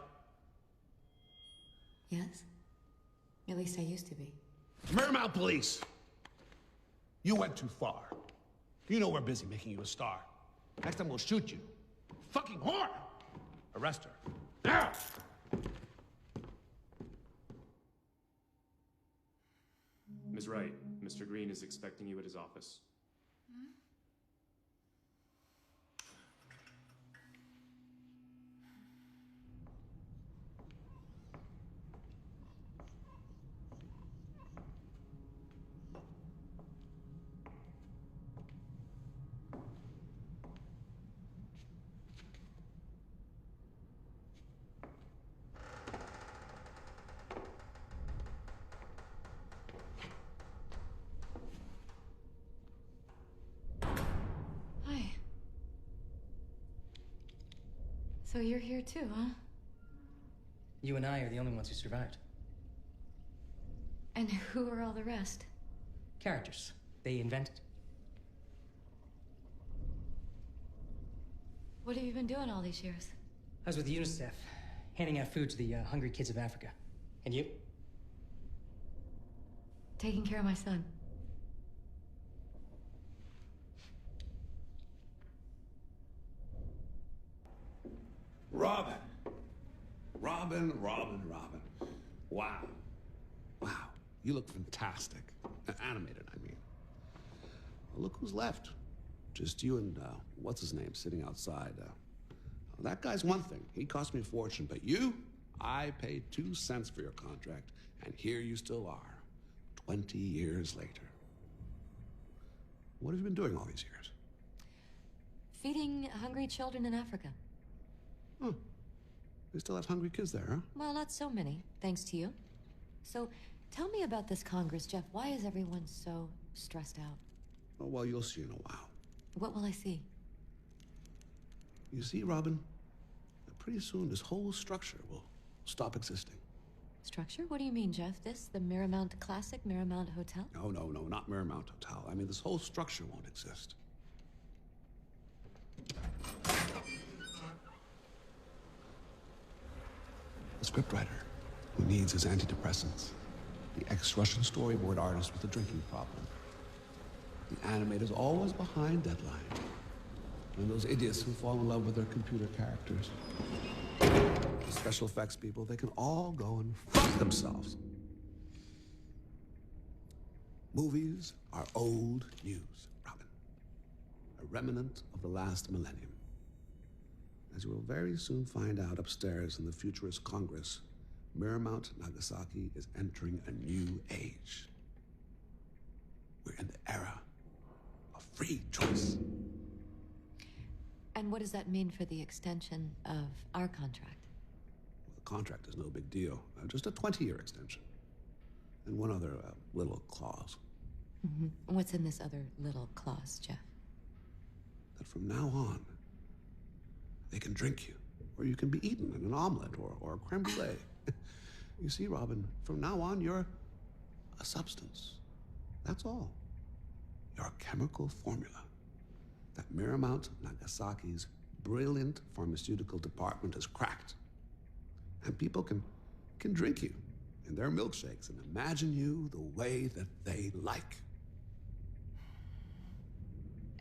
Yes? At least I used to be. Miramount Police! You went too far. You know we're busy making you a star. Next time we'll shoot you. Fucking whore! Arrest her. Now! Ms. Wright, Mr. Green is expecting you at his office. So you're here too, huh? You and I are the only ones who survived. And who are all the rest? Characters. They invented. What have you been doing all these years? I was with UNICEF, handing out food to the hungry kids of Africa. And you? Taking care of my son. Robin. Robin. Wow. Wow. You look fantastic. Animated, I mean. Well, look who's left. Just you and, what's his name, sitting outside. That guy's one thing. He cost me a fortune. But you, I paid 2 cents for your contract. And here you still are, 20 years later. What have you been doing all these years? Feeding hungry children in Africa. Huh. They still have hungry kids there, huh? Well, not so many, thanks to you. So, tell me about this Congress, Jeff. Why is everyone so stressed out? Oh, well, you'll see in a while. What will I see? You see, Robin, pretty soon this whole structure will stop existing. Structure? What do you mean, Jeff? This, the Miramount Classic Miramount Hotel? No, not Miramount Hotel. I mean, this whole structure won't exist. The scriptwriter who needs his antidepressants. The ex-Russian storyboard artist with a drinking problem. The animators always behind deadline. And those idiots who fall in love with their computer characters. The special effects people, they can all go and fuck themselves. Movies are old news, Robin. A remnant of the last millennium. As you will very soon find out upstairs in the Futurist Congress, Miramount, Nagasaki is entering a new age. We're in the era of free choice. And what does that mean for the extension of our contract? The contract is no big deal. Just a 20-year extension. And one other little clause. Mm-hmm. What's in this other little clause, Jeff? That from now on, they can drink you, or you can be eaten in an omelet or a creme brulee. You see, Robin, from now on, you're a substance. That's all. You're a chemical formula that Miramount Nagasaki's brilliant pharmaceutical department has cracked. And people can drink you in their milkshakes and imagine you the way that they like.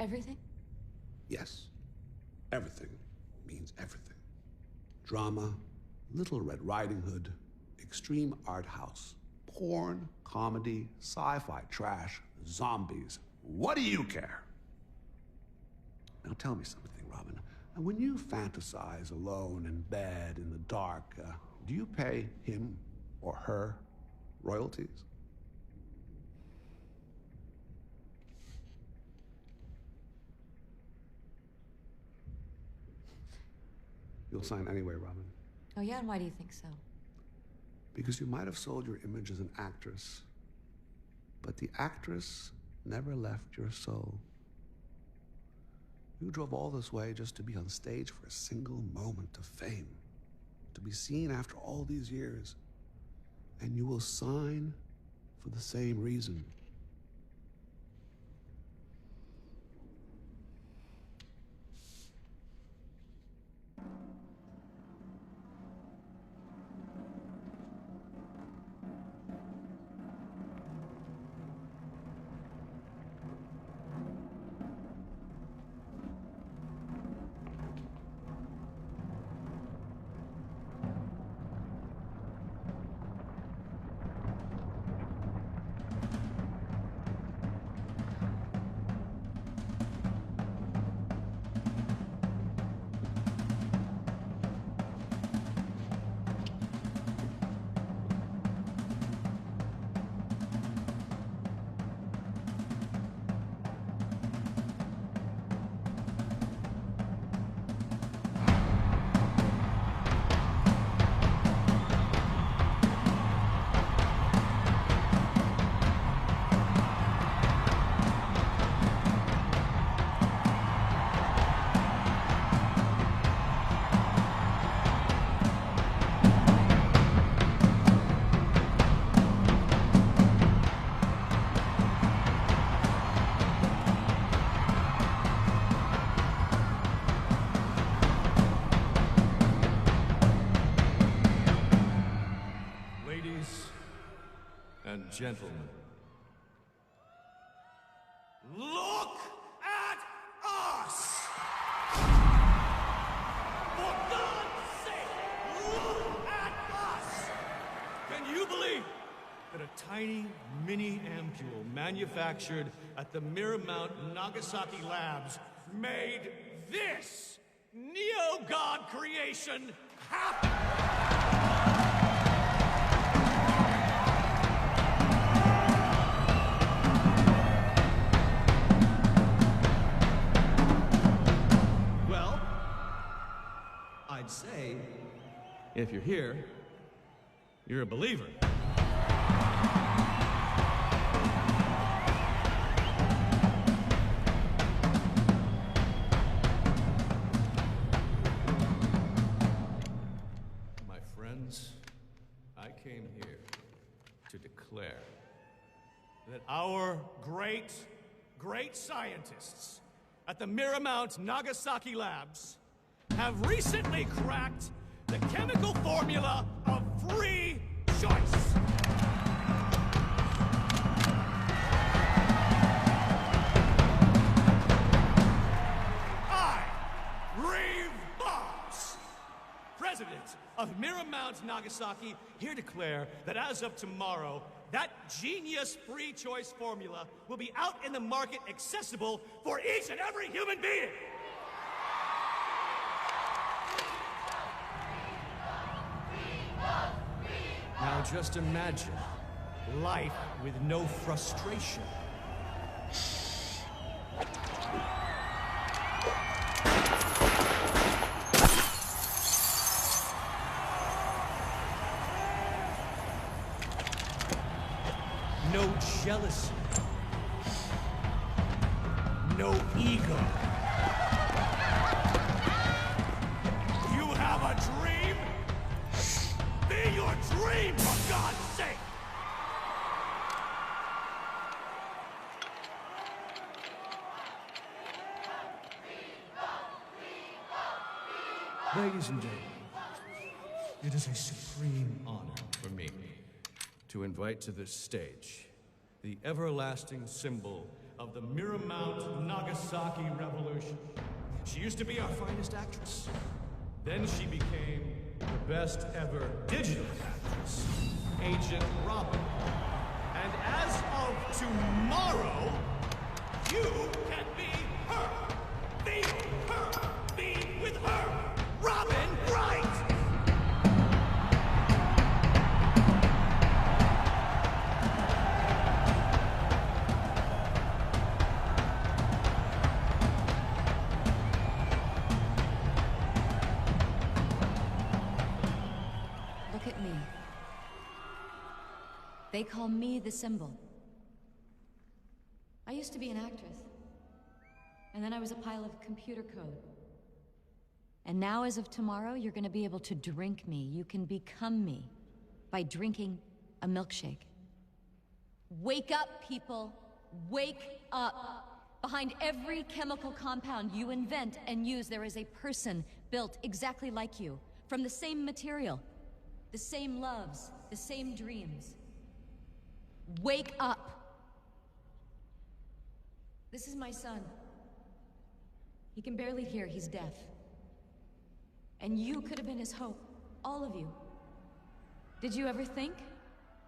Everything? Yes. Everything means everything. Drama, Little Red Riding Hood, extreme art house, porn, comedy, sci-fi trash, zombies. What do you care? Now tell me something, Robin. When you fantasize alone in bed in the dark, do you pay him or her royalties? You'll sign anyway, Robin. Oh yeah, and why do you think so? Because you might have sold your image as an actress, but the actress never left your soul. You drove all this way just to be on stage for a single moment of fame, to be seen after all these years, and you will sign for the same reason. gentlemen, look at us! For God's sake, look at us! Can you believe that a tiny mini ampule manufactured at the Miramount Nagasaki labs made this neo-god creation happen? Well, I'd say, if you're here, you're a believer. My friends, I came here to declare that our great scientists at the Miramount Nagasaki labs have recently cracked the chemical formula of free choice. I, Reeve Boggs, president of Miramount Nagasaki, here declare that as of tomorrow, that genius free choice formula will be out in the market, accessible for each and every human being. Now just imagine life with no frustration. No jealousy. No ego. You have a dream? Be your dream, for God's sake! Ladies and gentlemen, it is a supreme honor for me to invite to this stage the everlasting symbol of the Miramount Nagasaki Revolution. She used to be our finest actress. Then she became the best ever digital actress, Agent Robin. And as of tomorrow, you can be her. Feel her. Be with her. Robin Wright! Look at me. They call me the symbol. I used to be an actress. And then I was a pile of computer code. And now, as of tomorrow, you're gonna be able to drink me. You can become me by drinking a milkshake. Wake up, people. Wake up. Behind every chemical compound you invent and use, there is a person built exactly like you, from the same material, the same loves, the same dreams. Wake up. This is my son. He can barely hear, he's deaf. And you could have been his hope, all of you. Did you ever think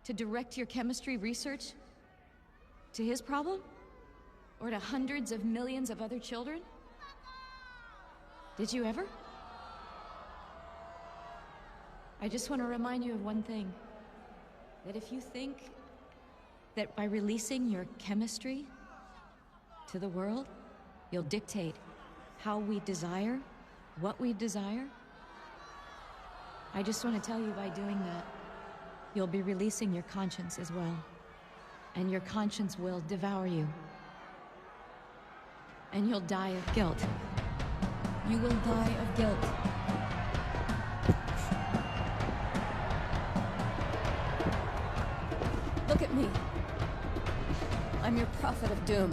to direct your chemistry research to his problem? Or to hundreds of millions of other children? Did you ever? I just want to remind you of one thing. That if you think that by releasing your chemistry to the world, you'll dictate how we desire, what we desire, I just want to tell you, by doing that, you'll be releasing your conscience as well. And your conscience will devour you. And you'll die of guilt. You will die of guilt. Look at me. I'm your prophet of doom.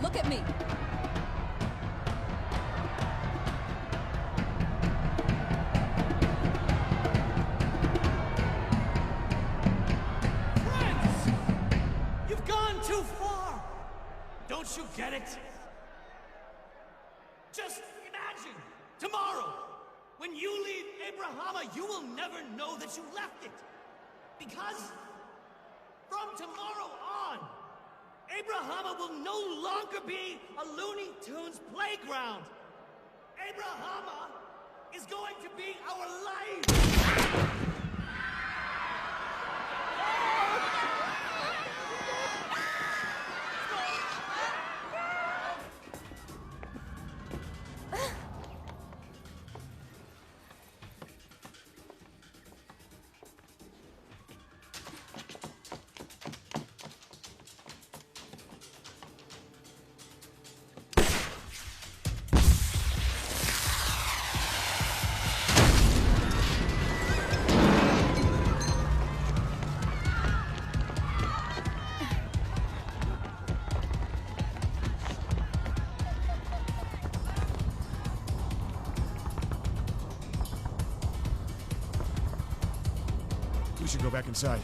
Look at me. Friends! Get it? Just imagine, tomorrow, when you leave Abrahama, you will never know that you left it. Because from tomorrow on, Abrahama will no longer be a Looney Tunes playground. Abrahama is going to be our life. We should go back inside.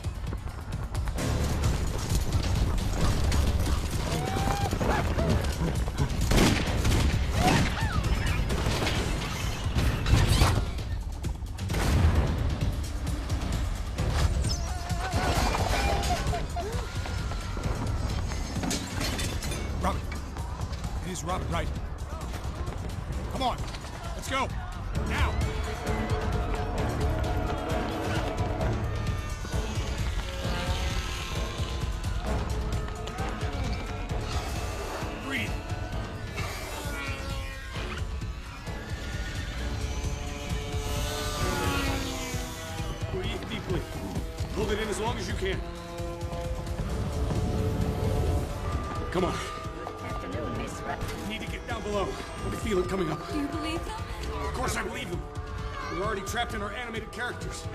Robin. It is Robin, right? Come on. Let's go. Now. Hold it in as long as you can. Come on. Afternoon, Miss Wright. Need to get down below. I can feel it coming up. Do you believe them? Of course I believe them. We're already trapped in our animated characters.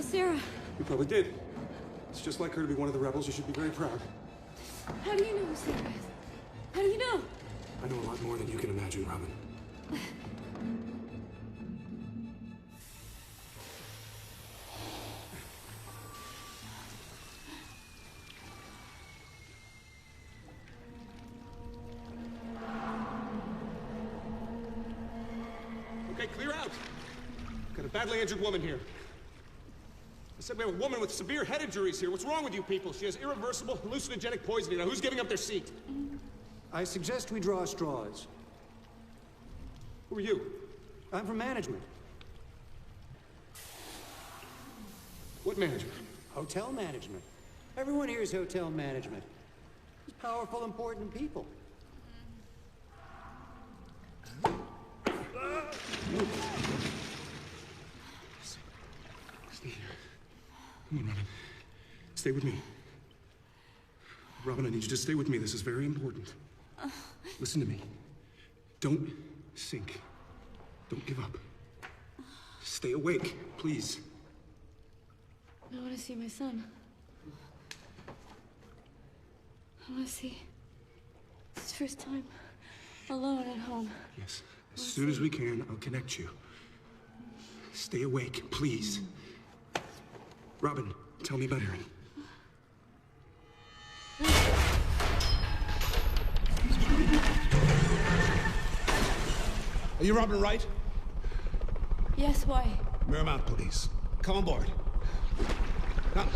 Sarah. You probably did. It's just like her to be one of the rebels. You should be very proud. How do you know who Sarah is? How do you know? I know a lot more than you can imagine, Robin. Okay, clear out. Got a badly injured woman here. I said we have a woman with severe head injuries here. What's wrong with you people? She has irreversible hallucinogenic poisoning. Now, who's giving up their seat? I suggest we draw straws. Who are you? I'm from management. What management? Hotel management. Everyone here is hotel management. These powerful, important people. Stay here. Come on, Robin. Stay with me. Robin, I need you to stay with me. This is very important. Listen to me. Don't sink. Don't give up. Stay awake, please. I want to see my son. I want to see. It's his first time alone at home. Yes. As soon as we can, I'll connect you. Stay awake, please. Robin, tell me about Aaron. Are you Robin Wright? Yes, why? Miramount Police. Come on board. Come.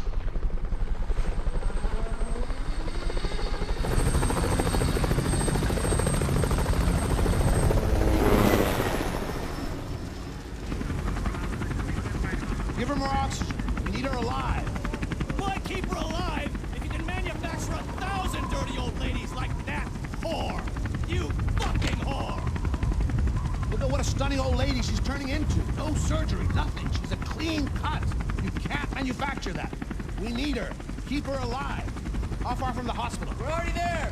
Give her more oxygen. We need her alive. Why keep her alive if you can manufacture 1,000 dirty old ladies like that whore? You fucking whore! Look at what a stunning old lady she's turning into. No surgery, nothing. She's a clean cut. You can't manufacture that. We need her. Keep her alive. How far from the hospital? We're already there!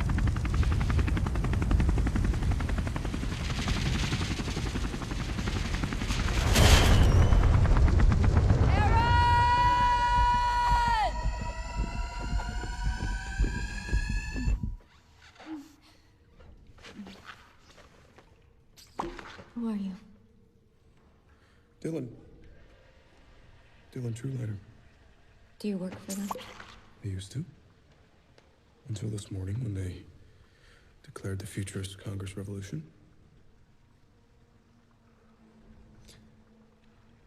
Dylan Truelighter. Do you work for them? I used to. Until this morning when they declared the Futurist Congress revolution.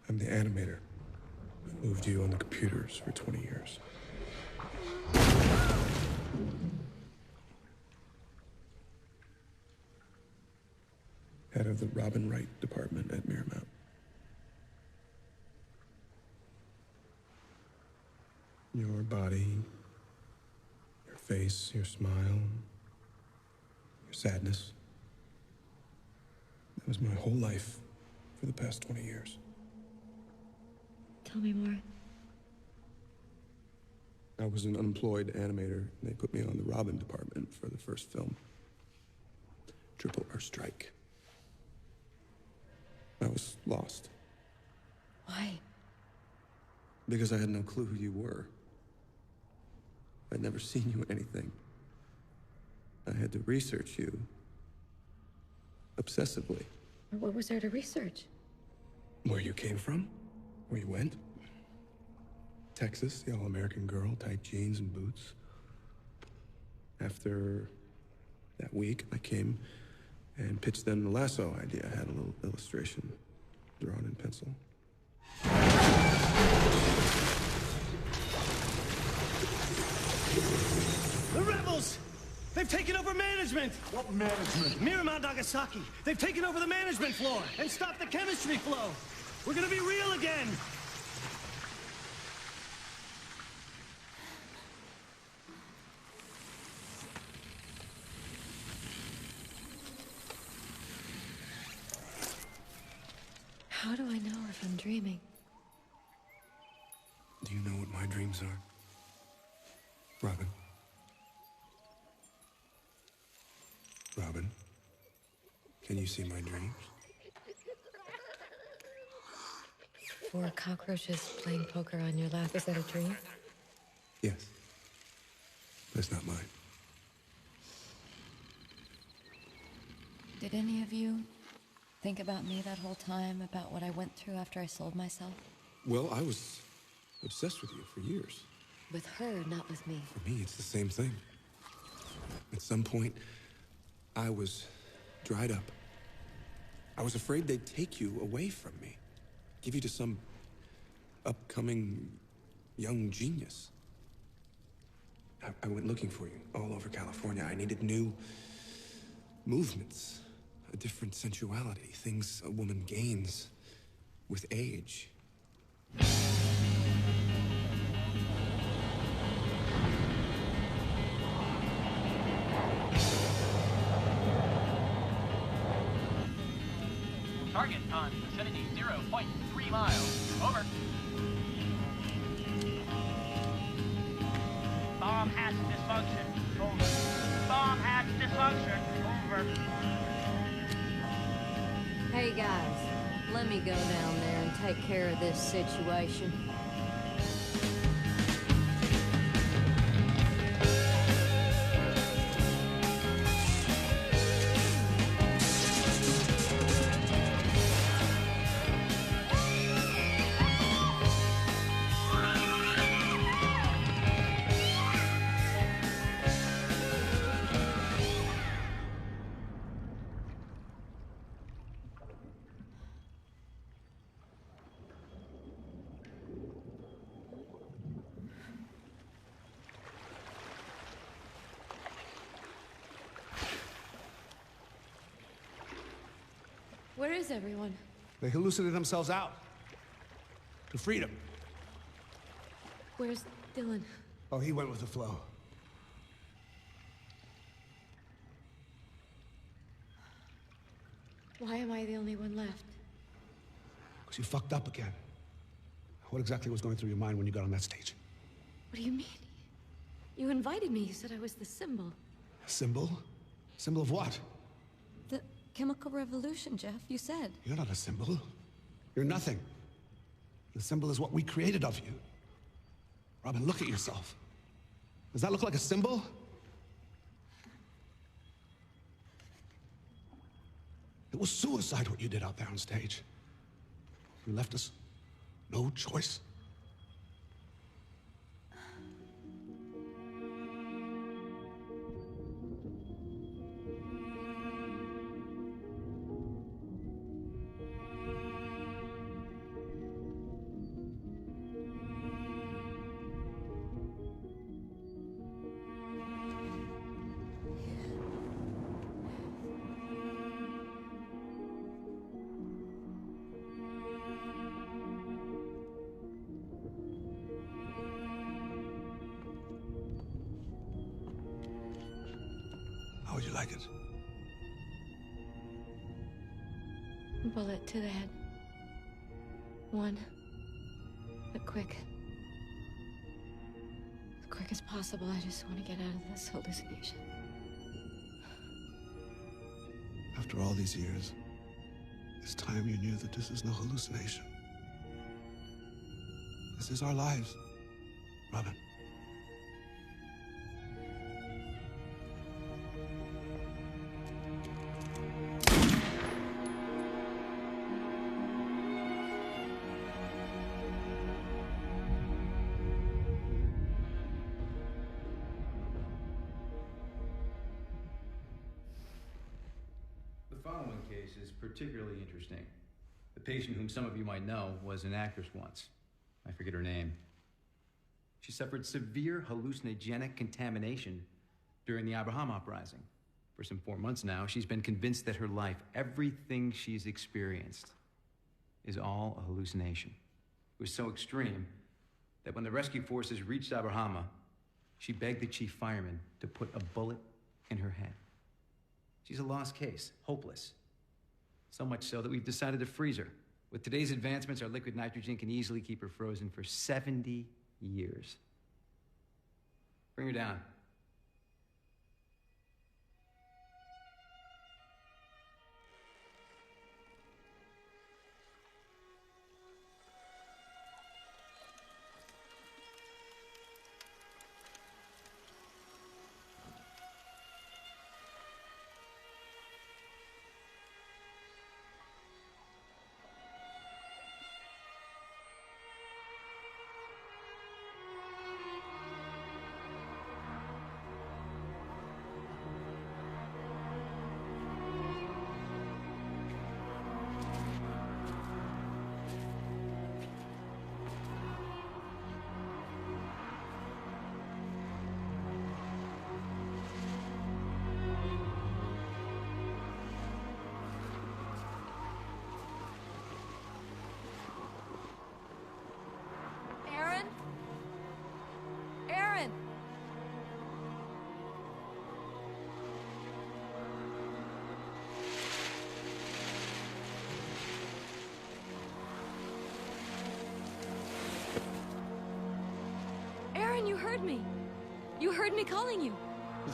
I'm the animator. I moved you on the computers for 20 years. Head of the Wright department at Miramount. Your body, your face, your smile, your sadness. That was my whole life for the past 20 years. Tell me more. I was an unemployed animator, and they put me on the Robin department for the first film. Triple R Strike. I was lost. Why? Because I had no clue who you were. I'd never seen you in anything. I had to research you. Obsessively. What was there to research? Where you came from? Where you went? Texas, the all-American girl, tight jeans and boots. After that week, I came and pitched them the lasso idea. I had a little illustration drawn in pencil. The rebels! They've taken over management! What management? Miramount, Nagasaki. They've taken over the management floor and stopped the chemistry flow. We're gonna be real again! How do I know if I'm dreaming? Do you know what my dreams are? Robin? Robin? Can you see my dreams? 4 cockroaches playing poker on your lap. Is that a dream? Yes. That's not mine. Did any of you think about me that whole time, about what I went through after I sold myself? Well, I was obsessed with you for years. With her, not with me. For me, it's the same thing. At some point, I was dried up. I was afraid they'd take you away from me, give you to some upcoming young genius. I went looking for you all over California. I needed new movements, a different sensuality, things a woman gains with age. Target on vicinity 0.3 miles. Over. Bomb hatch dysfunction. Over. Bomb hatch dysfunction. Over. Hey guys, let me go down there and take care of this situation. Where is everyone? They hallucinated themselves out. To freedom. Where's Dylan? Oh, he went with the flow. Why am I the only one left? Because you fucked up again. What exactly was going through your mind when you got on that stage? What do you mean? You invited me. You said I was the symbol. A symbol? Symbol of what? The chemical revolution, Jeff. You said. You're not a symbol. You're nothing. The symbol is what we created of you. Robin, look at yourself. Does that look like a symbol? It was suicide what you did out there on stage. You left us no choice. How would you like it? Bullet to the head. One. But quick. As quick as possible. I just want to get out of this hallucination. After all these years, it's time you knew that this is no hallucination. This is our lives, Robin. The following case is particularly interesting. The patient, whom some of you might know, was an actress once. I forget her name. She suffered severe hallucinogenic contamination during the Abraham uprising. For some 4 months now, she's been convinced that her life, everything she's experienced, is all a hallucination. It was so extreme that when the rescue forces reached Abraham, she begged the chief fireman to put a bullet in her head. She's a lost case, hopeless. So much so that we've decided to freeze her. With today's advancements, our liquid nitrogen can easily keep her frozen for 70 years. Bring her down. Aaron, you heard me. You heard me calling you.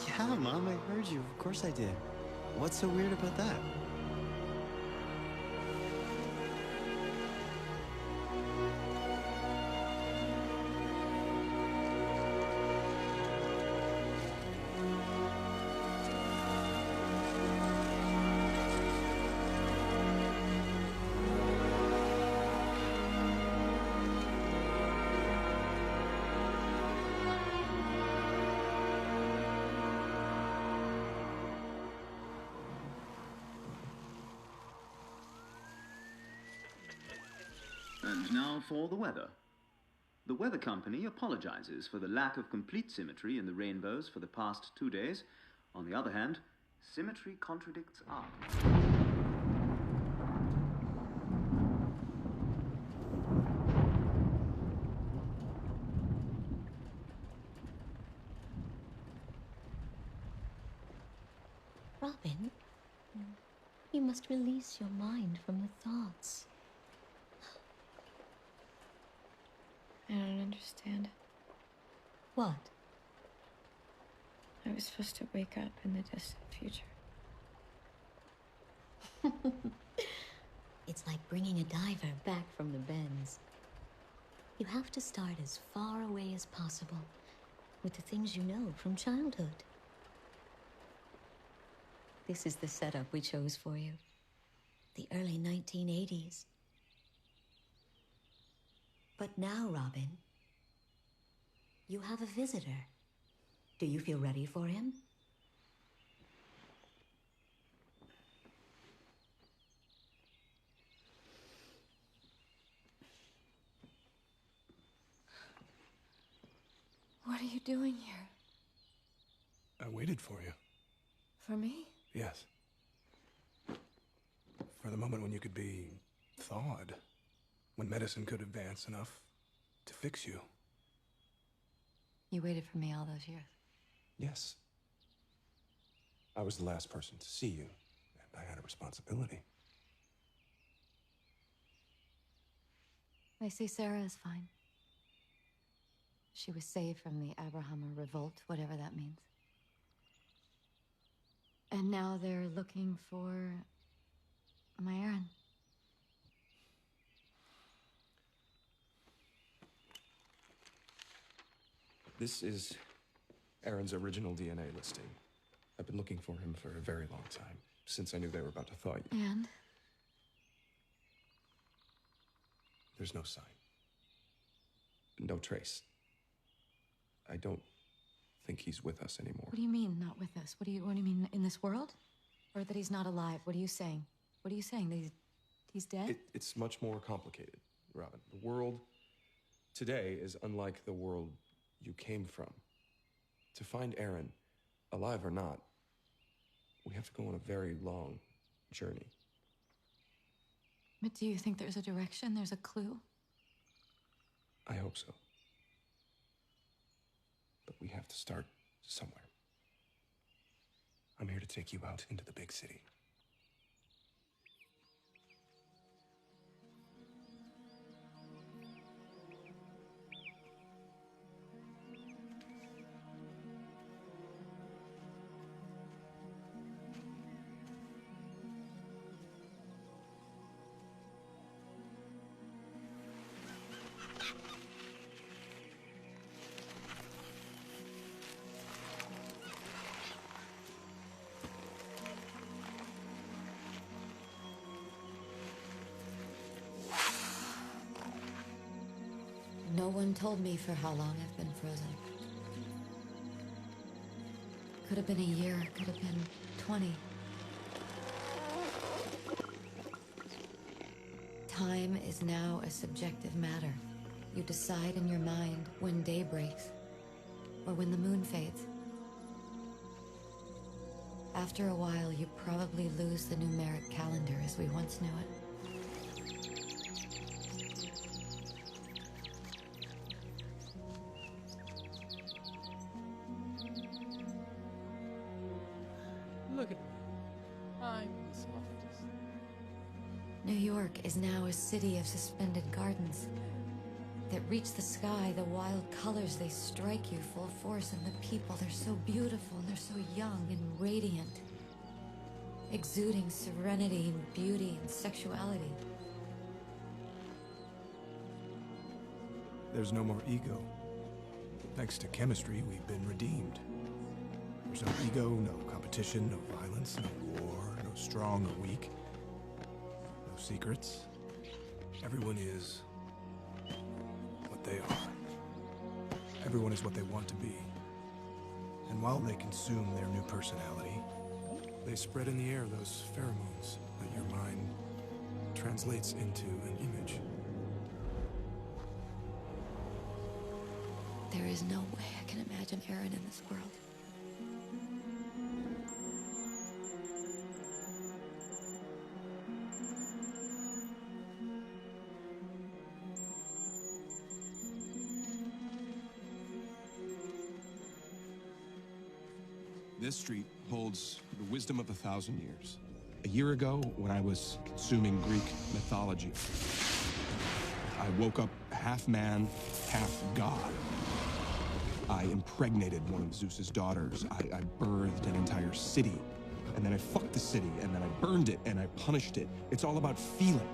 Yeah, Mom, I heard you. Of course I did. What's so weird about that? And now for the weather. The weather company apologizes for the lack of complete symmetry in the rainbows for the past 2 days. On the other hand, symmetry contradicts art. Robin, you must release your mind from the thoughts. I don't understand. What? I was supposed to wake up in the distant future. It's like bringing a diver back from the bends. You have to start as far away as possible with the things you know from childhood. This is the setup we chose for you. The early 1980s. But now, Robin, you have a visitor. Do you feel ready for him? What are you doing here? I waited for you. For me? Yes. For the moment when you could be thawed. When medicine could advance enough to fix you. You waited for me all those years. Yes. I was the last person to see you, and I had a responsibility. I see Sarah is fine. She was saved from the Abrahama revolt, whatever that means. And now they're looking for my Aaron. This is Aaron's original DNA listing. I've been looking for him for a very long time, since I knew they were about to thaw you. And? There's no sign. No trace. I don't think he's with us anymore. What do you mean, not with us? What do you mean, in this world? Or that he's not alive? What are you saying? What are you saying? That he's dead? It's much more complicated, Robin. The world today is unlike the world you came from. To find Aaron, alive or not, we have to go on a very long journey. But do you think there's a direction? There's a clue? I hope so. But we have to start somewhere. I'm here to take you out into the big city. No one told me for how long I've been frozen. Could have been a year, could have been 20. Time is now a subjective matter. You decide in your mind when day breaks, or when the moon fades. After a while, you probably lose the numeric calendar as we once knew it. Look at me. I'm the softest. New York is now a city of suspended gardens that reach the sky. The wild colors, they strike you full force, and the people, they're so beautiful and they're so young and radiant, exuding serenity and beauty and sexuality. There's no more ego. Thanks to chemistry, we've been redeemed. There's no ego, no competition, no violence, no war, no strong or weak, no secrets. Everyone is what they are. Everyone is what they want to be. And while they consume their new personality, they spread in the air those pheromones that your mind translates into an image. There is no way I can imagine Aaron in this world. This street holds the wisdom of 1,000 years. A year ago, when I was consuming Greek mythology, I woke up half man, half god. I impregnated one of Zeus's daughters. I birthed an entire city. And then I fucked the city, and then I burned it, and I punished it. It's all about feeling.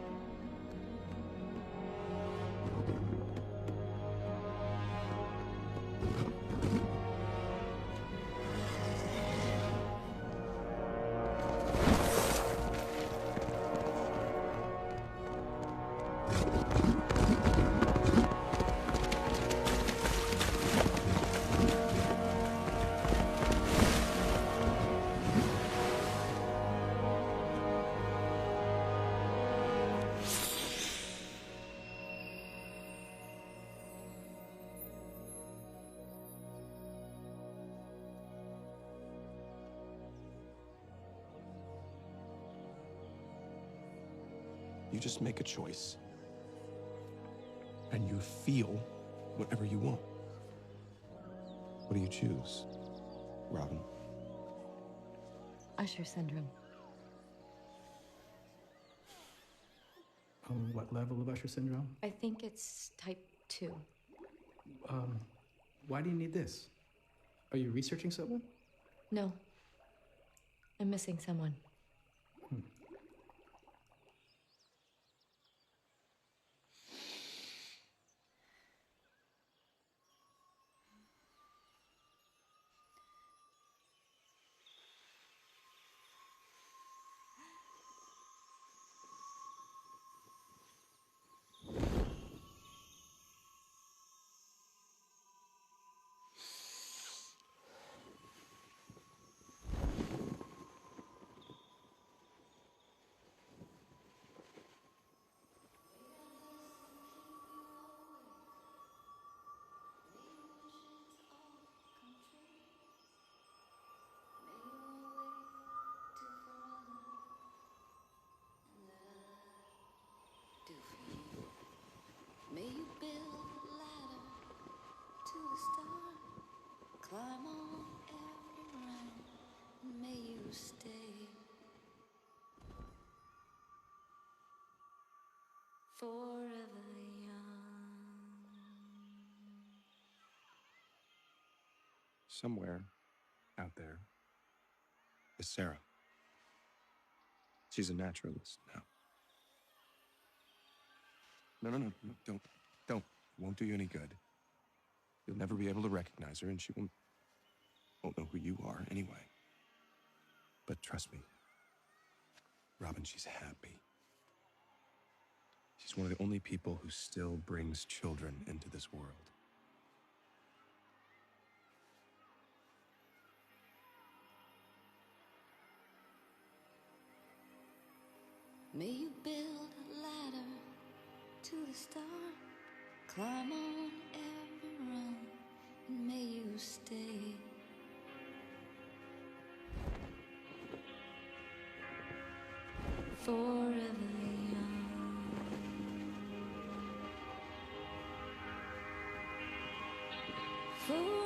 You just make a choice. And you feel whatever you want. What do you choose, Robin? Usher syndrome. What level of Usher syndrome? I think it's type 2. Why do you need this? Are you researching someone? No. I'm missing someone. May you build a ladder to the stars, climb on every round, and may you stay forever young. Somewhere out there is Sarah. She's a naturalist now. No, don't. It won't do you any good. You'll never be able to recognize her, and she won't know who you are anyway. But trust me, Robin, she's happy. She's one of the only people who still brings children into this world. May you build a ladder to the stars, climb on every rung, and may you stay forever young. Forever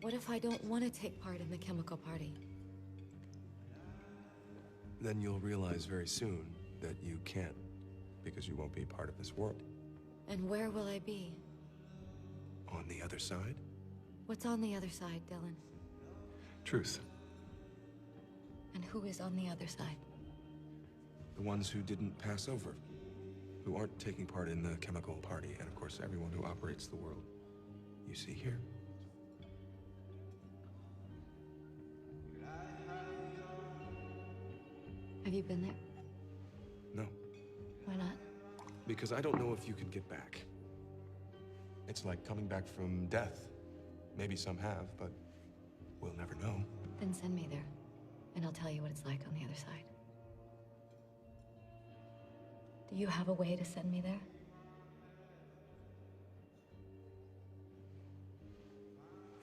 What if I don't want to take part in the chemical party? Then you'll realize very soon that you can't, because you won't be part of this world. And where will I be? On the other side? What's on the other side, Dylan? Truth. And who is on the other side? The ones who didn't pass over, who aren't taking part in the chemical party, and of course everyone who operates the world you see here. Have you been there? No, Why not? because I don't know if you can get back. It's like coming back from death. Maybe some have, but we'll never know. Then send me there, and I'll tell you what it's like on the other side. Do you have a way to send me there?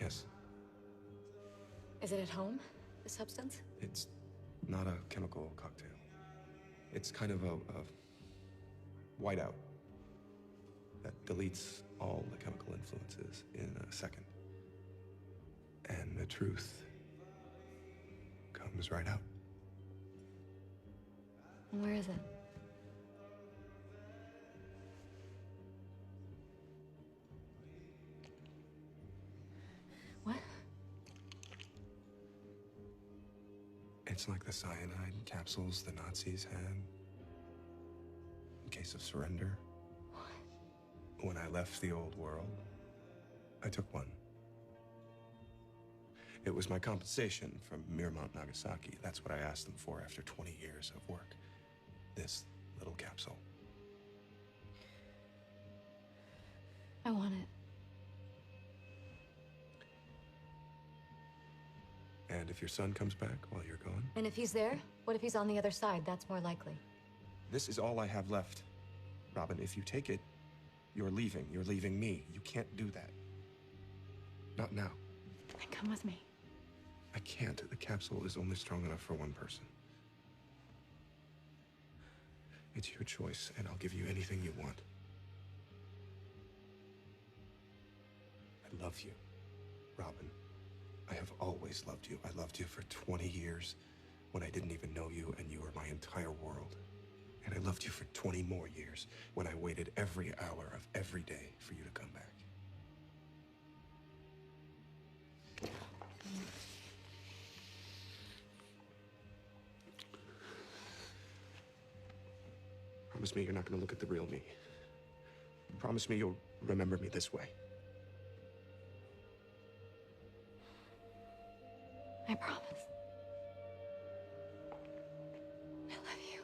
Yes, Is it at home, the substance? it's not a chemical cocktail. It's kind of a whiteout that deletes all the chemical influences in a second. And the truth comes right out. And where is it? What? It's like the cyanide capsules the Nazis had in case of surrender. When I left the old world, I took one. It was my compensation from Miramount, Nagasaki. That's what I asked them for after 20 years of work. This little capsule. I want it. And if your son comes back while you're gone, And if he's there, what if he's on the other side? That's more likely. this is all I have left. Robin, if you take it, you're leaving. You're leaving me. You can't do that. Not now. Then come with me. I can't. The capsule is only strong enough for one person. It's your choice, and I'll give you anything you want. I love you, Robin. I have always loved you. I loved you for 20 years when I didn't even know you, and you were my entire world. And I loved you for 20 more years when I waited every hour of every day for you to come back. Promise me you're not going to look at the real me. Promise me you'll remember me this way. I promise. I love you.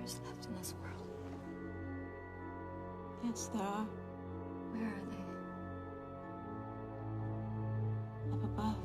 survivors left in this world. Yes, there are. Where are they? Up above.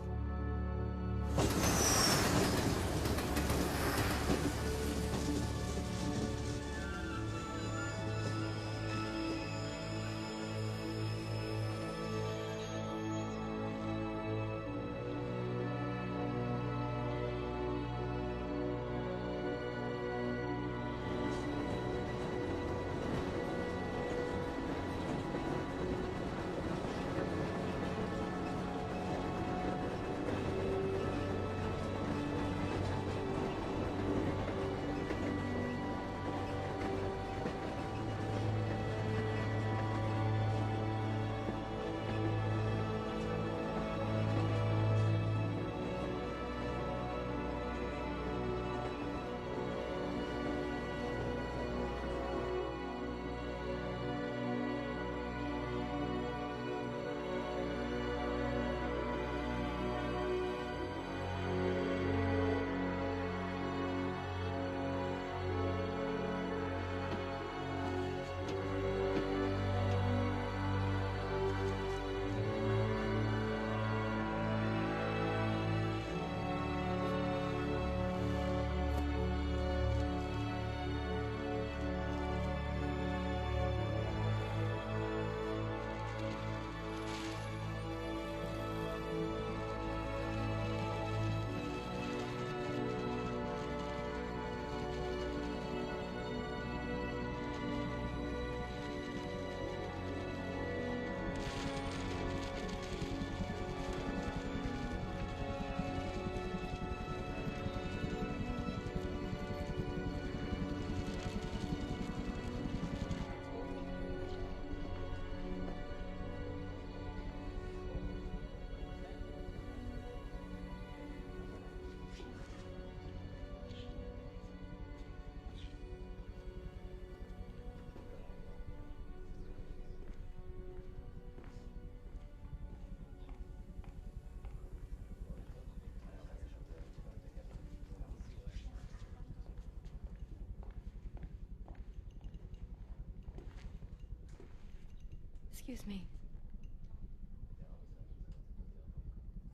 Excuse me.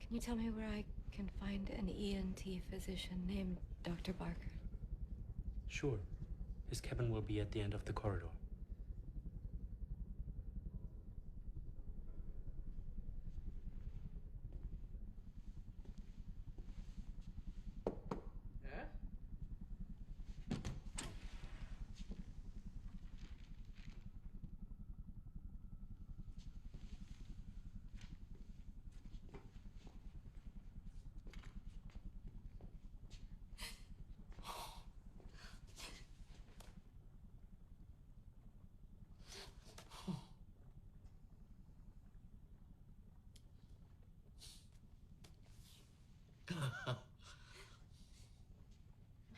Can you tell me where I can find an ENT physician named Dr. Barker? Sure. His cabin will be at the end of the corridor.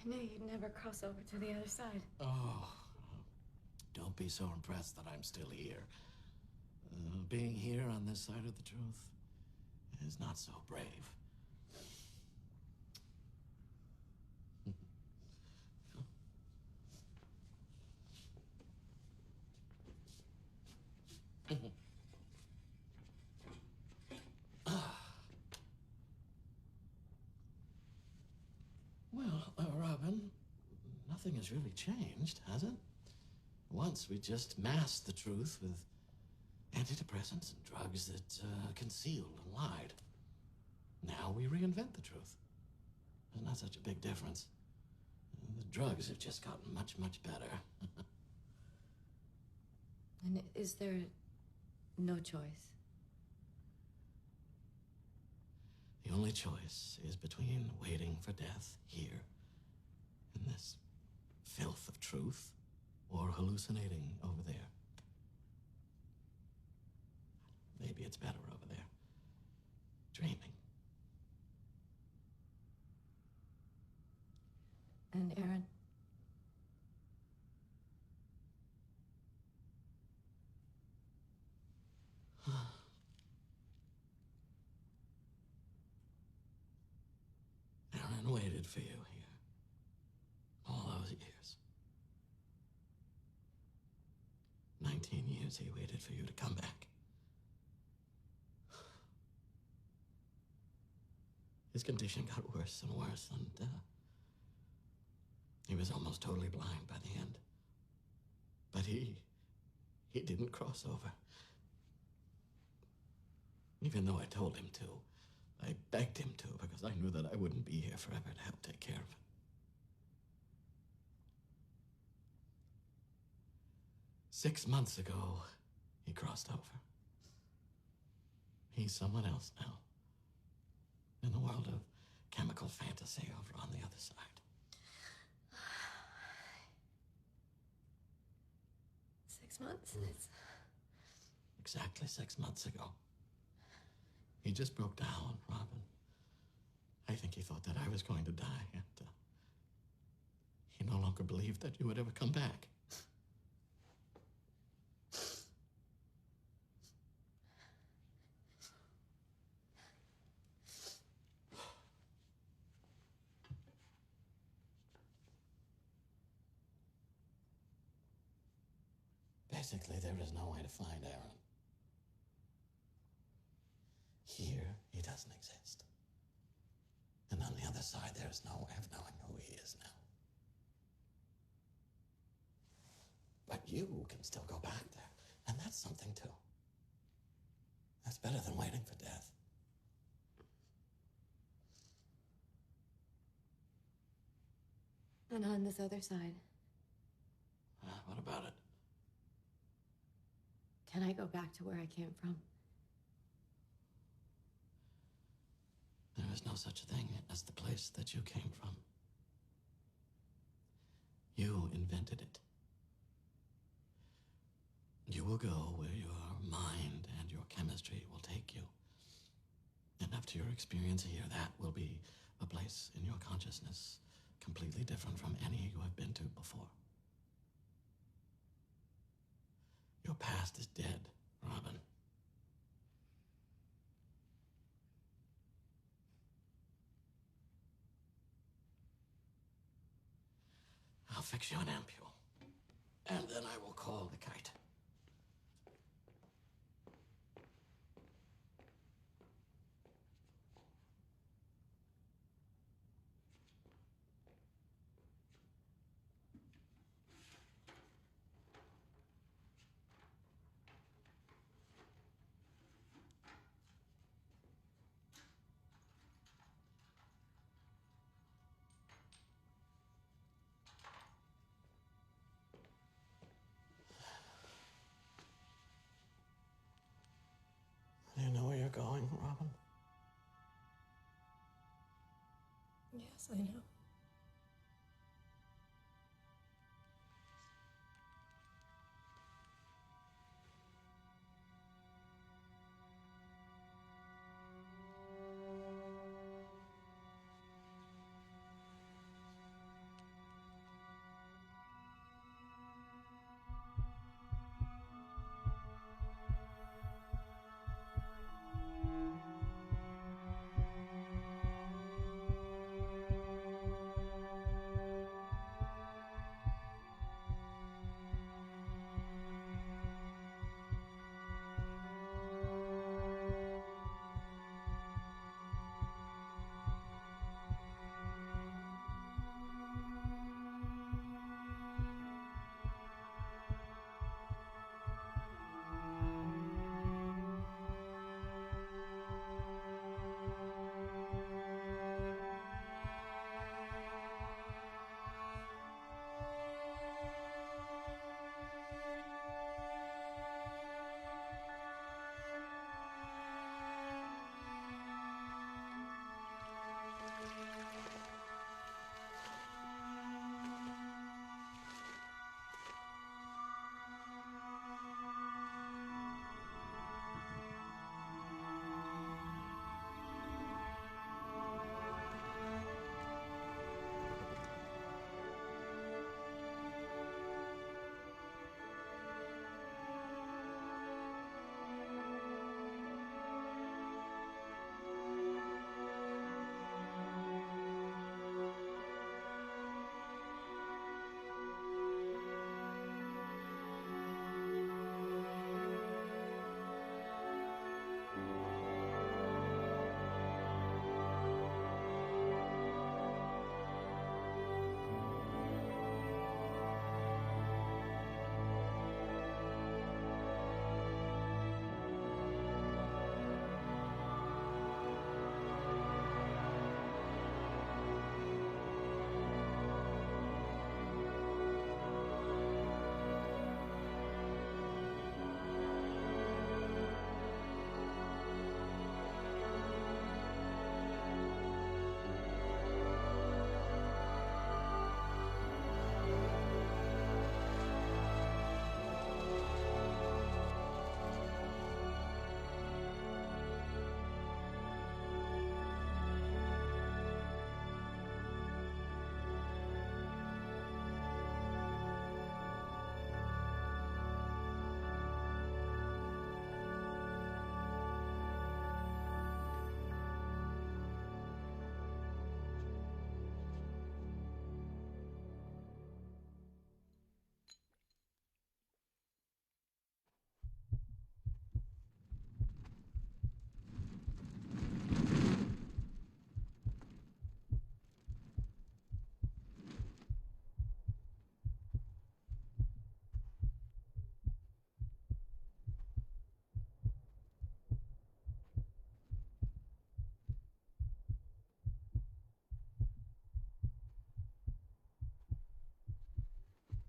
I knew you'd never cross over to the other side. Oh, don't be so impressed that I'm still here. Being here on this side of the truth is not so brave. Well, Robin, nothing has really changed, has it? Once we just masked the truth with antidepressants and drugs that concealed and lied. Now we reinvent the truth. There's not such a big difference. The drugs have just gotten much, much better. And is there no choice? The only choice is between waiting for death here, in this filth of truth, or hallucinating over there. Maybe it's better over there. Dreaming. And Aaron? Aaron waited for you here. All those years. 19 years he waited for you to come back. His condition got worse and worse, and he was almost totally blind by the end. But he didn't cross over. Even though I told him to. I begged him to, because I knew that I wouldn't be here forever to help take care of it. 6 months ago, he crossed over. He's someone else now. In the world of chemical fantasy over on the other side. Six months? It's... Exactly 6 months ago. He just broke down, Robin. I think he thought that I was going to die, and he no longer believed that you would ever come back. Basically, there is no way to find Aaron. Here, he doesn't exist. And on the other side, there's no way of knowing who he is now. But you can still go back there, and that's something too. That's better than waiting for death. And on this other side, What about it? can I go back to where I came from? There is no such thing as the place that you came from. You invented it. You will go where your mind and your chemistry will take you. And after your experience here, that will be a place in your consciousness completely different from any you have been to before. Your past is dead, Robin. I'll fix you an ampule, and then I will call the kite. Do you know where you're going, Robin? Yes, I know.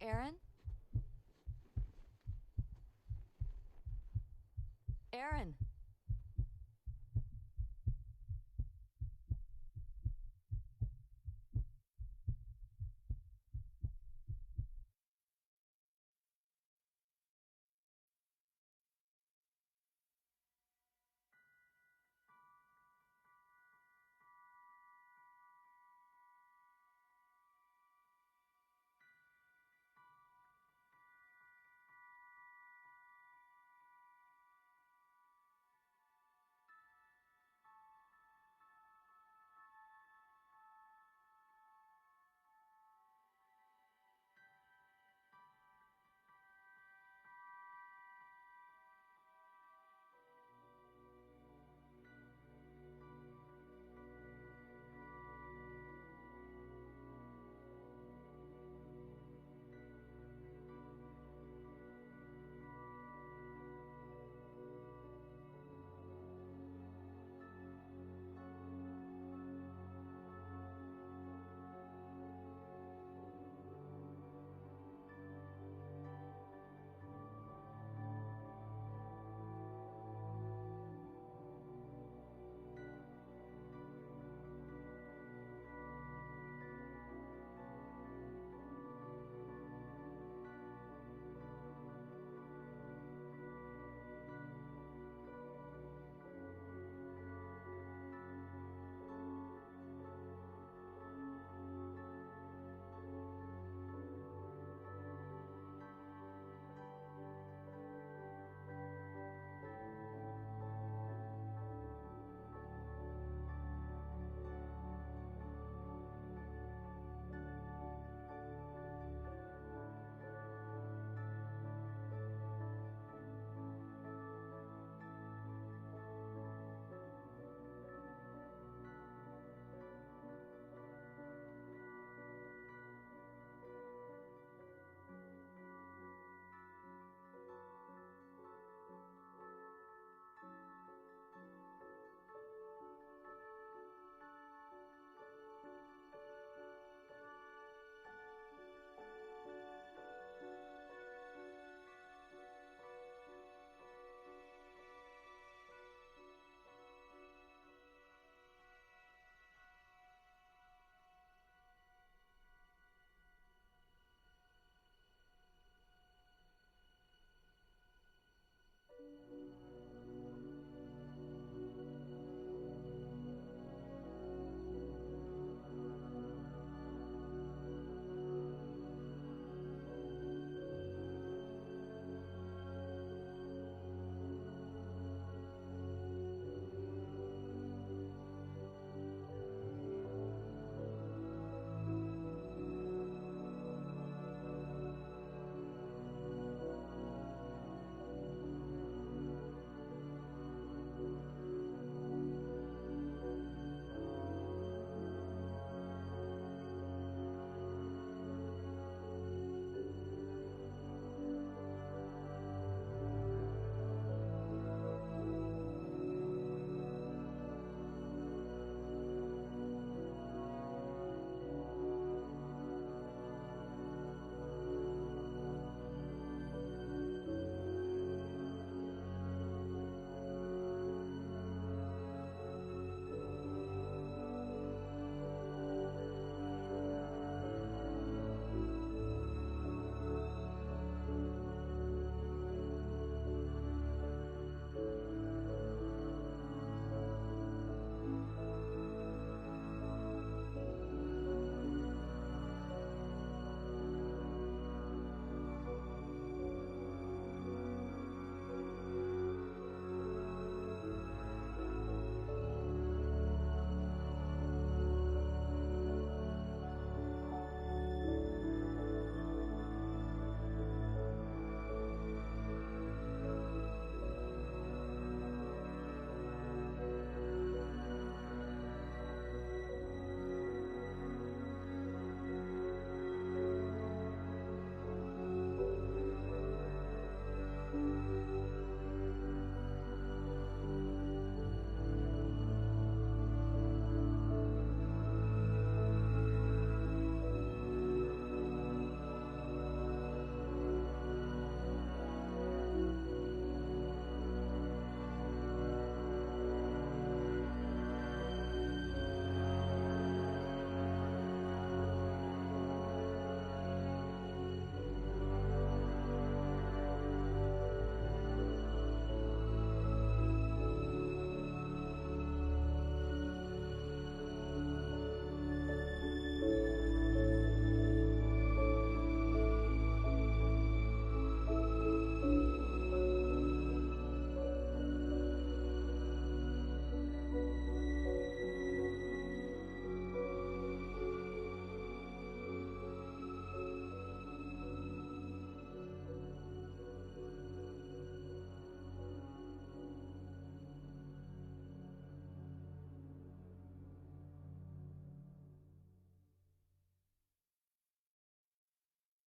Aaron? Aaron?